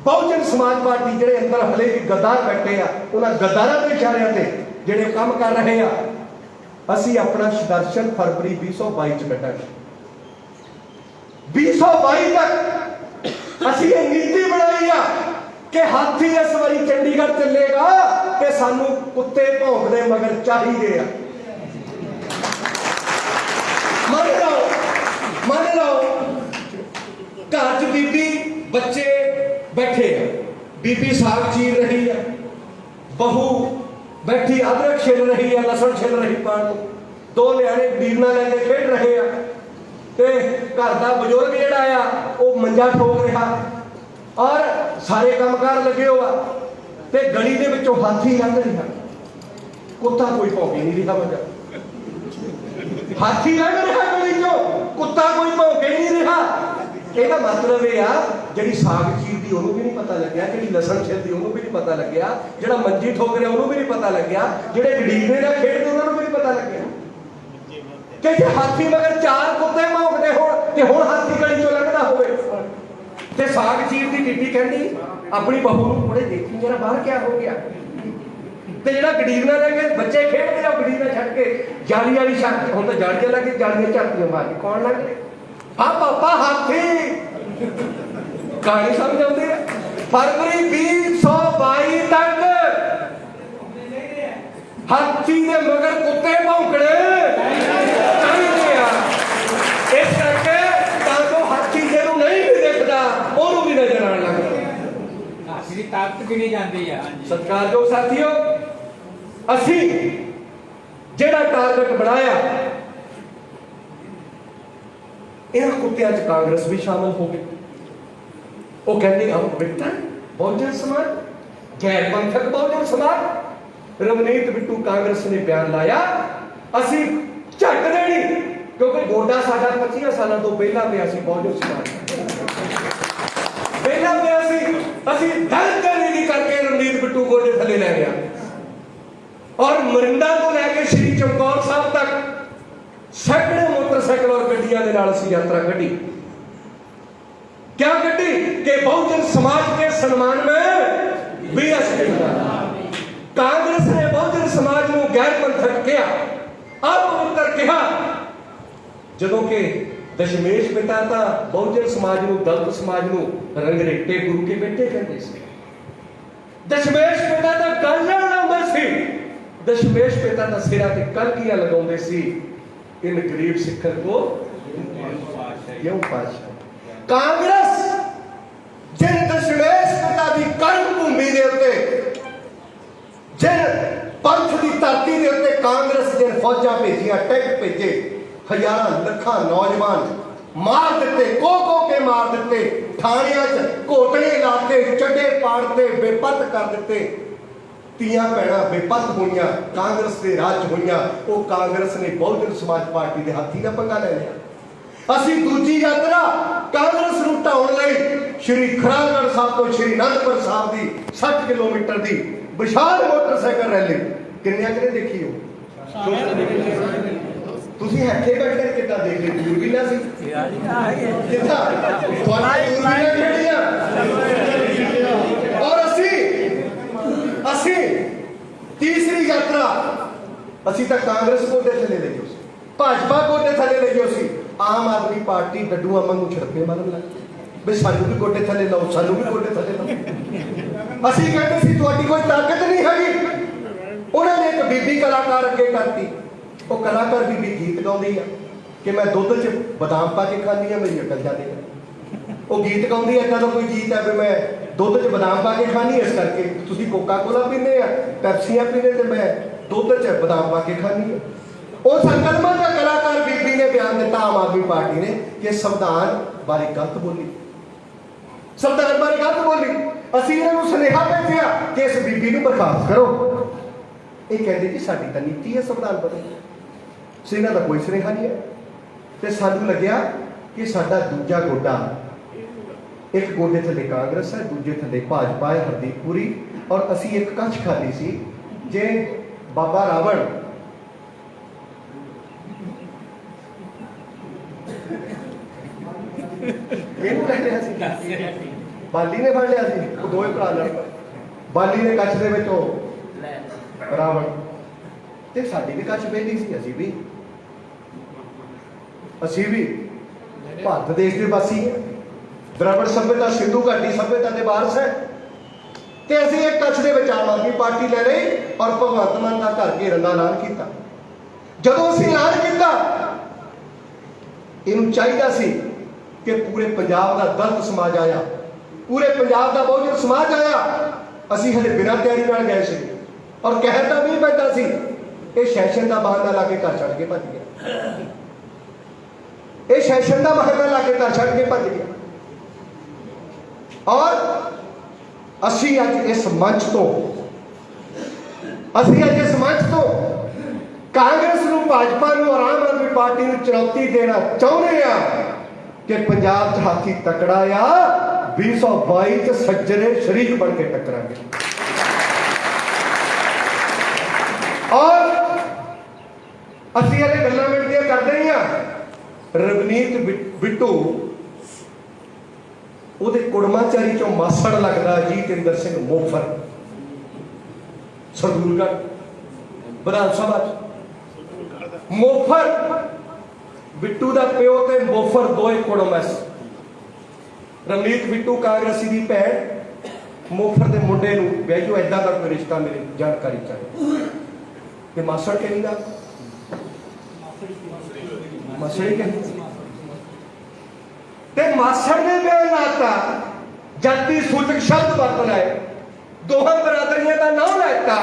ਬਹੁਜਨ ਸਮਾਜ ਪਾਰਟੀ ਜਿਹੜੇ ਅੰਦਰ ਹਲੇ ਵੀ ਗੱਦਾਰ ਬੈਠੇ ਆ, ਉਹਨਾਂ ਗੱਦਾਰਾਂ ਦੇ ਇਸ਼ਾਰਿਆਂ ਤੇ ਜਿਹੜੇ ਕੰਮ ਕਰ ਰਹੇ ਆ। ਅਸੀਂ ਆਪਣਾ ਸੁਦਰਸ਼ਨ ਫਰਵਰੀ 2022 ਚ ਕੱਢਾਂਗੇ। 2022 ਤੱਕ ਅਸੀਂ ਇਹ ਨੀਤੀ ਬਣਾਈ ਆ ਕਿ ਹਾਥੀ ਇਸ ਵਾਰੀ ਚੰਡੀਗੜ੍ਹ ਚੱਲੇਗਾ ਕਿ ਸਾਨੂੰ ਕੁੱਤੇ ਭੌਂਕਦੇ ਮਗਰ ਚਾਹੀਦੇ ਆ। ਮੰਨ ਲਓ ਘਰ 'ਚ ਬੀਬੀ ਬੱਚੇ ਬੈਠੇ ਆ, ਬੀਬੀ ਸਾਗ ਚੀਰ ਰਹੀ ਆ, ਬਹੂ बैठी अदरक छिल रही है, लसन छिल रही पान, दो न्याणे बीरना लैके खेड रहे आ, ते घर का बजुर्ग जिहड़ा आ वो मंजा ठोक रहा और सारे कामकार लगे हो आ, ते गली दे विचों हाथी लंघ रहा, कुत्ता कोई भौंके नहीं रहा, मजा हाथी लंघ रहा गली चो, कुत्ता कोई भौंके नहीं रहा। ਇਹਦਾ मतलब ਇਹ ਆ ਜਿਹੜੀ ਸਾਗ ਚੀਰਦੀ ਉਹਨੂੰ ਵੀ ਨਹੀਂ ਪਤਾ ਲੱਗਿਆ, ਜਿਹੜੀ ਲਸਣ ਛਿਲਦੀ ਉਹਨੂੰ ਵੀ ਨਹੀਂ ਪਤਾ ਲੱਗਿਆ, ਜਿਹੜਾ ਮੰਜੀ ਠੋਕ ਰਿਹਾ ਉਹਨੂੰ ਵੀ ਨਹੀਂ ਪਤਾ ਲੱਗਿਆ, ਜਿਹੜੇ ਗਡੀਰੇ ਨਾਲ ਖੇਡਦੇ ਉਹਨਾਂ ਨੂੰ ਵੀ ਨਹੀਂ ਪਤਾ ਲੱਗਿਆ ਕਿ ਜੇ ਹਾਥੀ ਮਗਰ ਚਾਰ ਕੁੱਤੇ ਭੌਂਕਦੇ ਹੋਣ ਤੇ ਹੁਣ ਹਾਥੀ ਗਲੀ ਚੋਂ ਲੰਘਦਾ ਹੋਵੇ। ਤੇ ਸਾਗ ਚੀਰਦੀ ਬੀਬੀ ਕਹਿੰਦੀ ਆਪਣੀ ਬਹੂ ਨੂੰ ਥੋੜੇ ਦੇਖੀ ਜਰਾ ਬਾਹਰ ਕਿਆ ਹੋ ਗਿਆ, ਤੇ ਜਿਹੜਾ ਗਡੀਰ ਨਾਲ ਲੈ ਕੇ ਬੱਚੇ ਖੇਡਦੇ ਆ ਗਡੀਰ ਨਾਲ ਛੱਡ ਕੇ ਜਾਲੀ ਵਾਲੀ ਛੱਤ, ਹੁਣ ਤਾਂ ਜਾਲੀਆਂ ਲੱਗੇ, ਜਾਲੀਆਂ ਝਾਤੀਆਂ ਮਾਰ ਕੇ ਕੌਣ ਲੱਗ ਰਿਹਾ? हाँ पापा हाथी कहानी समझ आती है। फरवरी 2022 तक हाथी ने मगर कुत्ते भौंकने चाहिए आ, इस करके ताकि हाथी जिन्हों नहीं भी देखता ਉਹਨੂੰ भी नजर आने लगता। असली ताकत भी नहीं जाती है। सत्कारयोग साथियों, ਅਸੀਂ ਜਿਹੜਾ टारगेट बनाया इन्हां कुत्तियां च कांग्रेस भी शामिल हो गई। वो कहते हम बिट्टन बहुजन समाज, गैर पंथक बहुजन समाज। रवनीत बिट्टू कांग्रेस ने बयान लाया असी झट देनी, क्योंकि गोडा साडा 25 सालों तो पहला पिया सी बहुजन समाज, पहला पिया सी, असी दलदली नहीं करके रवनीत बिट्टू गोडे थले ले गया और मरिंडा तो लेके श्री चमकौर साहब तक सैकड़े मोटरसाइकिल और गड्डियां दे नाल असीं यात्रा कढ़ी। क्या कढ़ी कि बहुजन समाज के सम्मान में बीएसपी, कांग्रेस ने बहुजन समाज को गैर पंथक किया, अपवित्र किया, जदों के दशमेश पिता था बहुजन समाज को, दलित समाज को रंगरेटे गुरु के बेटे कहते सी। दशमेश पिता का गालियां लाउंदे सी, दशमेश पिता का सिरा ते कलगियां लगाउंदे सी। इन गरीब सिखर को क्यों पाशा कांग्रेस जिन दशमेश पिता की कर्म भूमि के उत्ते, जिन पंथ की धरती के उत्ते कांग्रेस जिन फौजा भेजिया, टैंक भेजे, हजारां लखां नौजवान मार दिते, को के मार दिते, थाणियां च घोटने लाते, चड्डे पाड़ते, बेपत कर दिते, तियां भैणां बेपत होईयां, कांग्रेस के राज होईयां। वो कांग्रेस ने बहुजन समाज पार्टी के हाथी का पंगा ले लिया। असी दूजी यात्रा कांग्रेस नूं ढाउण लई श्री खरागढ़ साहब तो श्री आनंदपुर साहब की 60 किलोमीटर की विशाल मोटरसाइकिल रैली किन्नियां किने देखी हो? तुसीं इत्थे बैठ के कितना देख ली? दूरबीनां सी कित्था तुहाडी दूरबीनां किहड़ियां? और असी तीसरी यात्रा असी तक कांग्रेस गोडे थले ले गए, भाजपा गोडे थले ले गए, आम आदमी पार्टी डड्डूआं वांगू छड़पे मारन लग भी सानू भी गोडे थले लाओ, सानू भी गोडे थले लाओ। असी कहते सी तुहाडी कोई ताकत नहीं हैगी। उन्होंने एक बीबी कलाकार अगे करती, वो कलाकार बीबी गीत गाउंदी है कि मैं दुध च बादाम पा के खानी है, मेरी अकल जाती है। वो गीत गाउंदी है, इतना कोई गीत है भी मैं दुध च बादाम पा के खानी, इस करके तुसीं कोका कोला पीने आ, पैप्सियां पीने, तो मैं दुध च बादाम पा के खानी है। उस संकल्पा का कलाकार बीबी ने बयान दिता आम आदमी पार्टी ने कि संविधान बारे गलत बोली, संविधान बारे गलत बोली। असीं इन्हां नूं सुनेहा भेजिया कि इस बीबी नूं बर्खास्त करो। ये कहते जी साडी तां नीति है संविधान बदल, सो इन्हां दा कोई सुनेहा नहीं है। ते सानूं लग्या कि साडा दूजा गोडा, एक गोडे थले कांग्रेस है, दूजे थले भाजपा है, हरदीप पुरी, और असी एक कच्छ खाली सी जे बाबा रावण बाली ने फड़ लिया सी, वो दोए भरा लड़ पए। बाली ने कच्छ दे विचों रावण, ते साडी भी कच्छ बेली सी, असी भी भारत देश के वासी हैं, द्रविड़ सभ्यता सिंधु घाटी सभ्यता के वारस है। ते असीं एक कच्छ दे विच आम आदमी पार्टी ले रही और भगवंत मान का घर घेरन का ऐलान किया। जदों असीं ऐलान किया, इहनूं चाहीदा सी कि पूरे पंजाब का दलित समाज आया, पूरे पंजाब का बहुजन समाज आया। असीं हले बिना तैयारी नाल गए सी, ਔਰ ਕਹਿਰ ਦਾ ਵੀ ਪੈਂਦਾ ਸੀ, ਇਹ ਸੈਸ਼ਨ ਦਾ ਬਹਾਨਾ ਲਾ ਕੇ ਘਰ ਛੱਡ ਕੇ ਭੱਜ ਗਿਆ। ਇਹ ਸੈਸ਼ਨ ਦਾ ਬਹਾਨਾ ਲਾ ਕੇ ਘਰ ਛੱਡ ਕੇ ਭੱਜ ਗਿਆ। ਔਰ ਅਸੀਂ ਅੱਜ ਇਸ ਮੰਚ ਤੋਂ ਕਾਂਗਰਸ ਨੂੰ, ਭਾਜਪਾ ਨੂੰ, ਆਮ ਆਦਮੀ ਪਾਰਟੀ ਨੂੰ ਚੁਣੌਤੀ ਦੇਣਾ ਚਾਹੁੰਦੇ ਆ ਕਿ ਪੰਜਾਬ 'ਚ ਹਾਥੀ ਤਕੜਾ ਆ, 2022 'ਚ ਸੱਜਣੇ ਸ਼ਰੀਕ ਬਣ ਕੇ ਟੱਕਰਾਂਗੇ। ਔਰ ਅਸੀਂ ਇਹ ਗੱਲਾਂ ਮਿਲਦੀਆਂ ਕਰਦੇ ਹੀ ਆ। ਰਵਨੀਤ ਬਿੱਟੂ ਉਹਦੇ ਕੁੜਮਾਚਾਰੀ ਚੋਂ ਮਾਸੜ ਲੱਗਦਾ ਜੀਤਿੰਦਰ ਸਿੰਘ ਮੋਫਰ, ਸਰਦੂਲਗੜ੍ਹ ਵਿਧਾਨ ਸਭਾ 'ਚ। ਮੋਫਰ ਬਿੱਟੂ ਦਾ ਪਿਓ ਤੇ ਮੋਫਰ ਦੋਏ ਕੁੜਮਸ। ਰਵਨੀਤ ਬਿੱਟੂ ਕਾਂਗਰਸੀ ਦੀ ਭੈਣ ਮੋਫਰ ਦੇ ਮੁੰਡੇ ਨੂੰ ਬੈਜੋ ਐਦਾਂ ਦਾ ਕੋਈ ਰਿਸ਼ਤਾ ਮੇਰੀ ਜਾਣਕਾਰੀ ਚਾਹੀਦੀ ਕਿ ਮਾਸੜ ਕਹਿੰਦਾ ਮਾਸੜੀ ਕਹਿੰਦੀ ਤੇ ਮਾਸੜ ਨੇ ਬੇਨਾਤਾ ਜਾਤੀ ਸੂਚਕ ਸ਼ਬਦ ਵਰਤਣਾ ਹੈ। ਦੋਹਾਂ ਬਰਾਦਰੀਆਂ ਦਾ ਨਾਮ ਲੈਤਾ,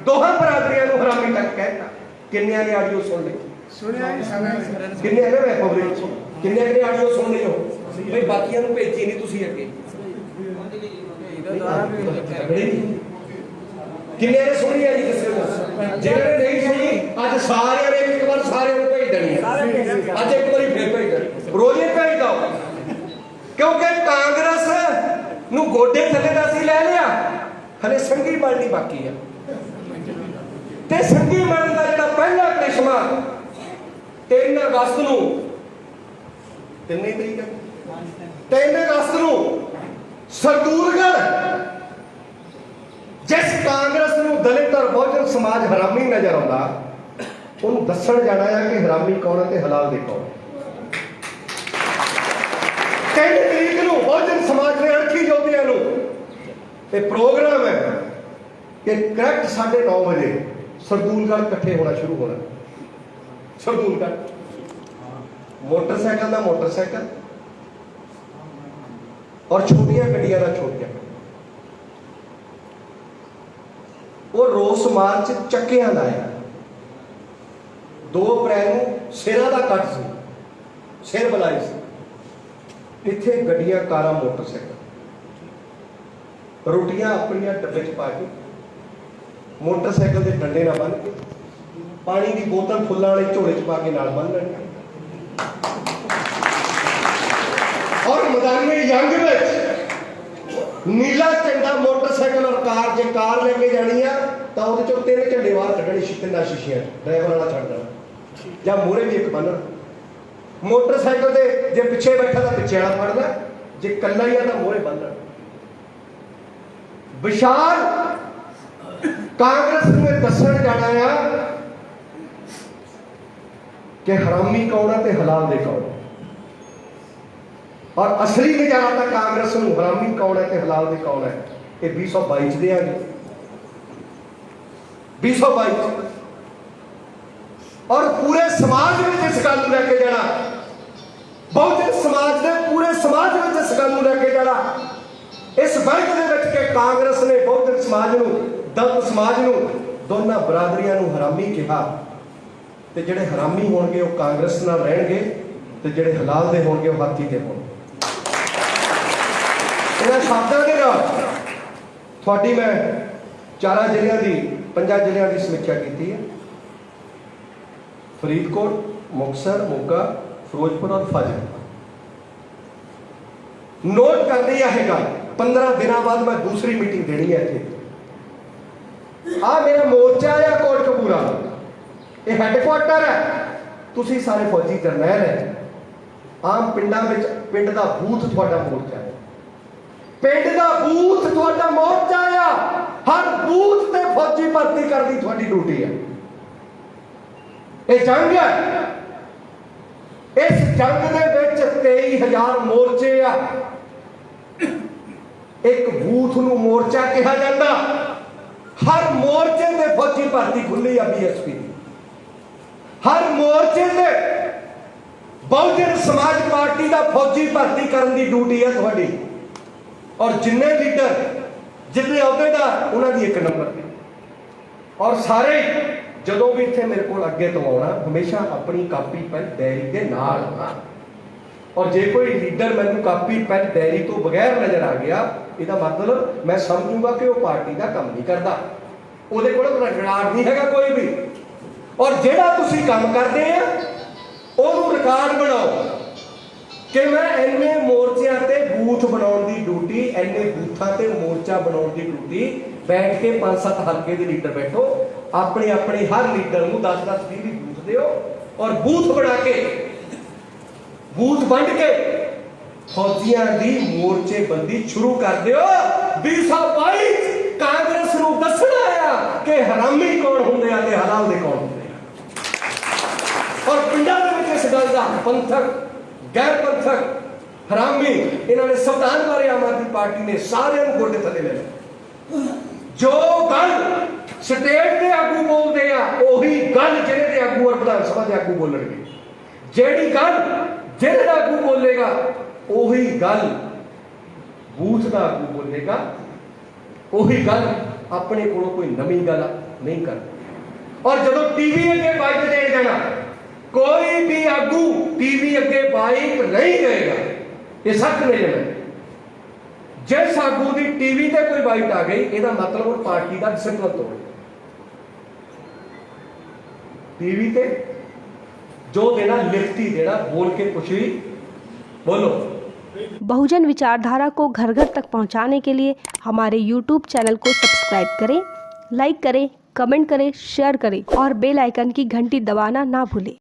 ਦੋਹਾਂ ਬਰਾਦਰੀਆਂ ਨੂੰ ਹਰਾਮੀ ਤੱਕ ਕਹਿਤਾ। ਕਿੰਨਿਆਂ ਨੇ ਆਡੀਓ ਸੁਣ ਲਈ? ਕਿੰਨਿਆਂ ਨੇ ਮੈਂ ਪਬਲਿਕ ਕਿੰਨਿਆਂ ਨੇ ਆਡੀਓ ਸੁਣ ਲਈ ਹੋ ਬਈ? ਬਾਕੀਆਂ ਨੂੰ ਭੇਜੀ ਨਹੀਂ ਤੁਸੀਂ ਅੱਗੇ? ਕਿੰਨਿਆਂ ਨੇ ਸੁਣੀ ਹੈ ਜੀ? ਕਿਸੇ ਨੂੰ ਜਿਹੜੇ ਨੇ ਨਹੀਂ ਸੁਣੀ ਅੱਜ ਸਾਰਿਆਂ ਨੇ ਇੱਕ ਵਾਰ ਸਾਰਿਆਂ ਨੂੰ ਭੇਜ ਦੇਣੀ ਹੈ। ਅੱਜ ਇੱਕ ਵਾਰੀ ਫੇਰ ਭੇਜ ਦੇਣੀ, ਰੋਜ਼ੇ ਭੇਜ ਦੋ। ਕਿਉਂਕਿ ਕਾਂਗਰਸ ਨੂੰ ਗੋਡੇ ਥੱਲੇ ਦਾ ਅਸੀਂ ਲੈ ਲਿਆ, ਹਲੇ ਸੰਗੀ ਬਣਨੀ ਬਾਕੀ ਆ। ਤੇ ਸੰਗੀ ਬਣਨ ਦਾ ਜਿਹੜਾ ਪਹਿਲਾ ਕ੍ਰਿਸ਼ਮਾ 3 ਅਗਸਤ ਨੂੰ 3 ਅਗਸਤ ਨੂੰ ਸਰਦੂਲਗੜ੍ਹ ਜਿਸ ਕਾਂਗਰਸ ਨੂੰ ਦਲਿਤ ਔਰ ਬਹੁਜਨ ਸਮਾਜ ਹਰਾਮੀ ਨਜ਼ਰ ਆਉਂਦਾ, ਉਹਨੂੰ ਦੱਸਣ ਜਾਣਾ ਹੈ ਕਿ ਹਰਾਮੀ ਕੌਣ ਹੈ ਤੇ ਹਲਾਲ ਦੇ ਕੌਣ। 3 ਤਰੀਕ ਨੂੰ ਬਹੁਜਨ ਸਮਾਜ ਦੇ ਅਰਥੀ ਯੋਧਿਆਂ ਨੂੰ ਇਹ ਪ੍ਰੋਗਰਾਮ ਹੈ ਕਿ ਕਰੈਕਟ 9:30 ਵਜੇ ਸਰਦੂਲਗੜ੍ਹ ਇਕੱਠੇ ਹੋਣਾ ਸ਼ੁਰੂ ਹੋਣਾ। ਸਰਦੂਲਗੜ੍ਹ ਮੋਟਰਸਾਈਕਲ ਦਾ ਮੋਟਰਸਾਈਕਲ ਔਰ ਛੋਟੀਆਂ ਗੱਡੀਆਂ ਦਾ ਛੋਟੀਆਂ। ਉਹ ਰੋਸ ਮਾਰਚ ਚੱਕਿਆਂ ਦਾ ਹੈ। 2 ਅਪ੍ਰੈਲ ਨੂੰ ਸਿਰਾਂ ਦਾ ਕੱਟ ਸੀ, ਸਿਰ ਬੁਲਾਈ ਸੀ। ਇੱਥੇ ਗੱਡੀਆਂ, ਕਾਰਾਂ, ਮੋਟਰਸਾਈਕਲ, ਰੋਟੀਆਂ ਆਪਣੀਆਂ ਡੱਬੇ 'ਚ ਪਾ ਕੇ, ਮੋਟਰਸਾਈਕਲ ਦੇ ਡੰਡੇ ਨਾਲ ਬੰਨ੍ਹ ਕੇ, ਪਾਣੀ ਦੀ ਬੋਤਲ ਫੁੱਲਾਂ ਵਾਲੇ ਝੋਲੇ 'ਚ ਪਾ ਕੇ ਨਾਲ ਬੰਨ੍ਹ ਲੈਣੀ। ਔਰ ਮੈਦਾਨੇ ਜੰਗ ਵਿੱਚ ਨੀਲਾ ਝੰਡਾ ਮੋਟਰਸਾਈਕਲ ਔਰ ਕਾਰ, ਜੇ ਕਾਰ ਲੈ ਕੇ ਜਾਣੀ ਆ ਤਾਂ ਉਹਦੇ 'ਚੋਂ 3 ਝੰਡੇ ਬਾਹਰ ਕੱਢਣੇ, 3 ਸ਼ੀਸ਼ੀਆਂ, ਡਰਾਈਵਰ ਵਾਲਾ ਛੱਡ ਦੇਣਾ ਜਾਂ ਮੂਹਰੇ ਵੀ ਇੱਕ ਬੰਨ੍ਹਣਾ। ਮੋਟਰਸਾਈਕਲ ਦੇ ਜੇ ਪਿੱਛੇ ਬੈਠਾ ਤਾਂ ਪਿੱਛੇ ਵਾਲਾ ਫੜਨਾ, ਜੇ ਇਕੱਲਾ ਹੀ ਆ ਤਾਂ ਮੂਹਰੇ ਬੰਨ੍ਹਣਾ। ਵਿਸ਼ਾਲ ਕਾਂਗਰਸ ਨੂੰ ਇਹ ਦੱਸਣ ਜਾਣਾ ਆ ਕਿ ਹਰਾਮੀ ਕੌਣ ਹੈ ਤੇ ਹਲਾਲ ਦੇ ਕੌਣ। ਔਰ ਅਸਲੀ ਨਜ਼ਾਰਾ ਤਾਂ ਕਾਂਗਰਸ ਨੂੰ ਹਰਾਮੀ ਕੌਣ ਹੈ ਤੇ ਹਲਾਲ ਦੇ ਕੌਣ ਹੈ ਇਹ 2022 ਚ ਦੇਾਂਗੇ। 2022 ਔਰ ਪੂਰੇ ਸਮਾਜ ਵਿੱਚ ਇਸ ਗੱਲ ਨੂੰ ਲੈ ਕੇ ਜਾਣਾ, ਬਹੁਜਨ ਸਮਾਜ ਦੇ ਪੂਰੇ ਸਮਾਜ ਵਿੱਚ ਇਸ ਗੱਲ ਨੂੰ ਲੈ ਕੇ ਜਾਣਾ। ਇਸ ਬੈਂਕ ਦੇ ਵਿੱਚ ਕਿ ਕਾਂਗਰਸ ਨੇ ਬਹੁਜਨ ਸਮਾਜ ਨੂੰ, ਦਲਿਤ ਸਮਾਜ ਨੂੰ, ਦੋਨਾਂ ਬਰਾਦਰੀਆਂ ਨੂੰ ਹਰਾਮੀ ਕਿਹਾ ਤੇ ਜਿਹੜੇ ਹਰਾਮੀ ਹੋਣਗੇ ਉਹ ਕਾਂਗਰਸ ਨਾਲ ਰਹਿਣਗੇ ਤੇ ਜਿਹੜੇ ਹਲਾਲ ਦੇ ਹੋਣਗੇ ਉਹ ਹਾਥੀ ਦੇ ਹੋਣਗੇ। ਇਹਨਾਂ ਸ਼ਬਦਾਂ ਦੇ ਨਾਲ ਤੁਹਾਡੀ ਮੈਂ 4 ਜ਼ਿਲ੍ਹਿਆਂ ਦੀ 5 ਜ਼ਿਲ੍ਹਿਆਂ ਦੀ ਸਮੀਖਿਆ ਕੀਤੀ ਹੈ। ਫਰੀਦਕੋਟ, ਮੁਕਤਸਰ, ਮੋਗਾ, ਫਿਰੋਜ਼ਪੁਰ ਔਰ ਫਾਜ਼ਿਲਕਾ। ਨੋਟ ਕਰਨੀ ਹੈ ਇਹ ਗੱਲ, 15 ਦਿਨਾਂ ਬਾਅਦ ਮੈਂ ਦੂਸਰੀ ਮੀਟਿੰਗ ਦੇਣੀ ਹੈ ਇੱਥੇ। ਆ ਮੇਰਾ ਮੋਰਚਾ ਆ ਕੋਟਕਪੂਰਾ, ਇਹ ਹੈੱਡਕੁਆਟਰ ਹੈ। ਤੁਸੀਂ ਸਾਰੇ ਫੌਜੀ ਜਰਨੈਲ ਹੈ। ਆਮ ਪਿੰਡਾਂ ਵਿੱਚ ਪਿੰਡ ਦਾ ਬੂਥ ਤੁਹਾਡਾ ਮੋਰਚਾ ਹੈ, ਪਿੰਡ ਦਾ ਬੂਥ ਤੁਹਾਡਾ ਮੋਰਚਾ ਆ। ਹਰ ਬੂਥ ਤੇ ਫੌਜੀ ਭਰਤੀ ਕਰਦੀ ਤੁਹਾਡੀ ਡਿਊਟੀ ਹੈ। ਇਹ ਜੰਗ ਹੈ। ਇਸ ਜੰਗ ਦੇ ਵਿੱਚ 23,000 ਮੋਰਚੇ ਆ। ਇੱਕ ਬੂਥ ਨੂੰ ਮੋਰਚਾ ਕਿਹਾ ਜਾਂਦਾ। ਹਰ ਮੋਰਚੇ ਤੇ ਫੌਜੀ ਭਰਤੀ ਖੁੱਲੀ ਆ BSP ਦੀ। ਹਰ ਮੋਰਚੇ ਤੇ ਬਹੁਜਨ ਸਮਾਜ ਪਾਰਟੀ ਦਾ ਫੌਜੀ ਭਰਤੀ ਕਰਨ ਦੀ ਡਿਊਟੀ ਹੈ ਤੁਹਾਡੀ। ਔਰ ਜਿੰਨੇ ਲੀਡਰ, ਜਿੰਨੇ ਅਹੁਦੇਦਾਰ, ਉਹਨਾਂ ਦੀ 1 ਨੰਬਰ ਤੇ ਔਰ ਸਾਰੇ ਜਦੋਂ ਵੀ ਇੱਥੇ ਮੇਰੇ ਕੋਲ ਅੱਗੇ ਤੋਂ ਆਉਣਾ ਹਮੇਸ਼ਾ ਆਪਣੀ ਕਾਪੀ ਪੈਨ ਡਾਇਰੀ ਦੇ ਨਾਲ ਆਉਣਾ। ਔਰ ਜੇ ਕੋਈ ਲੀਡਰ ਮੈਨੂੰ ਕਾਪੀ ਪੈਨ ਡਾਇਰੀ ਤੋਂ ਬਗੈਰ ਨਜ਼ਰ ਆ ਗਿਆ, ਇਹਦਾ ਮਤਲਬ ਮੈਂ ਸਮਝੂਗਾ ਕਿ ਉਹ ਪਾਰਟੀ ਦਾ ਕੰਮ ਨਹੀਂ ਕਰਦਾ, ਉਹਦੇ ਕੋਲ ਰਿਕਾਰਡ ਨਹੀਂ ਹੈਗਾ ਕੋਈ ਵੀ। ਔਰ ਜਿਹੜਾ ਤੁਸੀਂ ਕੰਮ ਕਰਦੇ ਆ ਉਹਨੂੰ ਰਿਕਾਰਡ ਬਣਾਓ ਕਿ ਮੈਂ ਇੰਨੇ ਮੋਰਚਿਆਂ ਤੇ ਬੂਥ ਬਣਾਉਣ ਦੀ ਡਿਊਟੀ, ਇੰਨੇ ਬੂਥਾਂ ਤੇ ਮੋਰਚਾ ਬਣਾਉਣ ਦੀ ਡਿਊਟੀ, ਬੈਠ ਕੇ 5-7 ਹਲਕੇ ਦੇ ਲੀਡਰ ਬੈਠੋ, ਆਪਣੇ ਆਪਣੇ ਹਰ ਲੀਡਰ ਨੂੰ 10-10 20 ਬੂਥ ਦਿਓ ਔਰ ਬੂਥ ਬਣਾ ਕੇ, ਬੂਥ ਵੰਡ ਕੇ ਫੌਜੀਆਂ ਦੀ ਮੋਰਚੇਬੰਦੀ ਸ਼ੁਰੂ ਕਰ ਦਿਓ। 2022 ਕਾਂਗਰਸ ਨੂੰ ਦੱਸਣਾ ਆ ਕਿ ਹਰਾਮੀ ਕੌਣ ਹੁੰਦੇ ਆ ਤੇ ਹਲਾਲ ਦੇ ਕੌਣ ਹੁੰਦੇ ਆ। ਔਰ ਪਿੰਡਾਂ ਦੇ ਵਿੱਚ ਇਸ ਗੱਲ ਦਾ ਪੰਥਕ, ਗੈਰ ਪੰਥਕ, ਹਰਾਮੀ, ਇਹਨਾਂ ਨੇ ਸੰਵਿਧਾਨ ਬਾਰੇ ਆਮ ਆਦਮੀ ਪਾਰਟੀ ਨੇ ਸਾਰਿਆਂ ਨੂੰ ਗੋਡੇ ਥੱਲੇ ਲੈ ਲਿਆ। ਜੋ ਗੱਲ ਸਟੇਟ ਦੇ ਆਗੂ ਬੋਲਦੇ ਆ ਉਹੀ ਗੱਲ ਜਿਹੜੇ ਦੇ ਆਗੂ ਔਰ ਵਿਧਾਨ ਸਭਾ ਦੇ ਆਗੂ ਬੋਲਣਗੇ। ਜਿਹੜੀ ਗੱਲ ਜਿਹੜੇ ਦਾ ਆਗੂ ਬੋਲੇਗਾ ਉਹੀ ਗੱਲ ਬੂਥ ਦਾ ਆਗੂ ਬੋਲੇਗਾ, ਉਹੀ ਗੱਲ ਆਪਣੇ ਕੋਲੋਂ ਕੋਈ ਨਵੀਂ ਗੱਲ ਨਹੀਂ ਕਰਦਾ। ਔਰ ਜਦੋਂ ਟੀਵੀ ਅੱਗੇ ਬਾਈਕ ਦੇਣ ਜਾਣਾ, ਕੋਈ ਵੀ ਆਗੂ ਟੀਵੀ ਅੱਗੇ ਬਾਈਕ ਨਹੀਂ ਦੇਗਾ, ਇਹ ਸੱਚ ਨਹੀਂ ਹੈ। ਜਿਸ ਆਗੂ ਦੀ ਟੀਵੀ ਤੇ ਕੋਈ ਬਾਈਟ ਆ ਗਈ, ਇਹਦਾ ਮਤਲਬ ਉਹ ਪਾਰਟੀ ਦਾ ਡਿਸਪਲਿਨ ਤੋੜ ਗਿਆ। टीवी पे जो देना लिखती देना, बोल के कुछ भी बोलो। बहुजन विचारधारा को घर घर तक पहुंचाने के लिए हमारे YouTube चैनल को सब्सक्राइब करें, लाइक करें, कमेंट करें, शेयर करें और बेल आइकन की घंटी दबाना ना भूलें।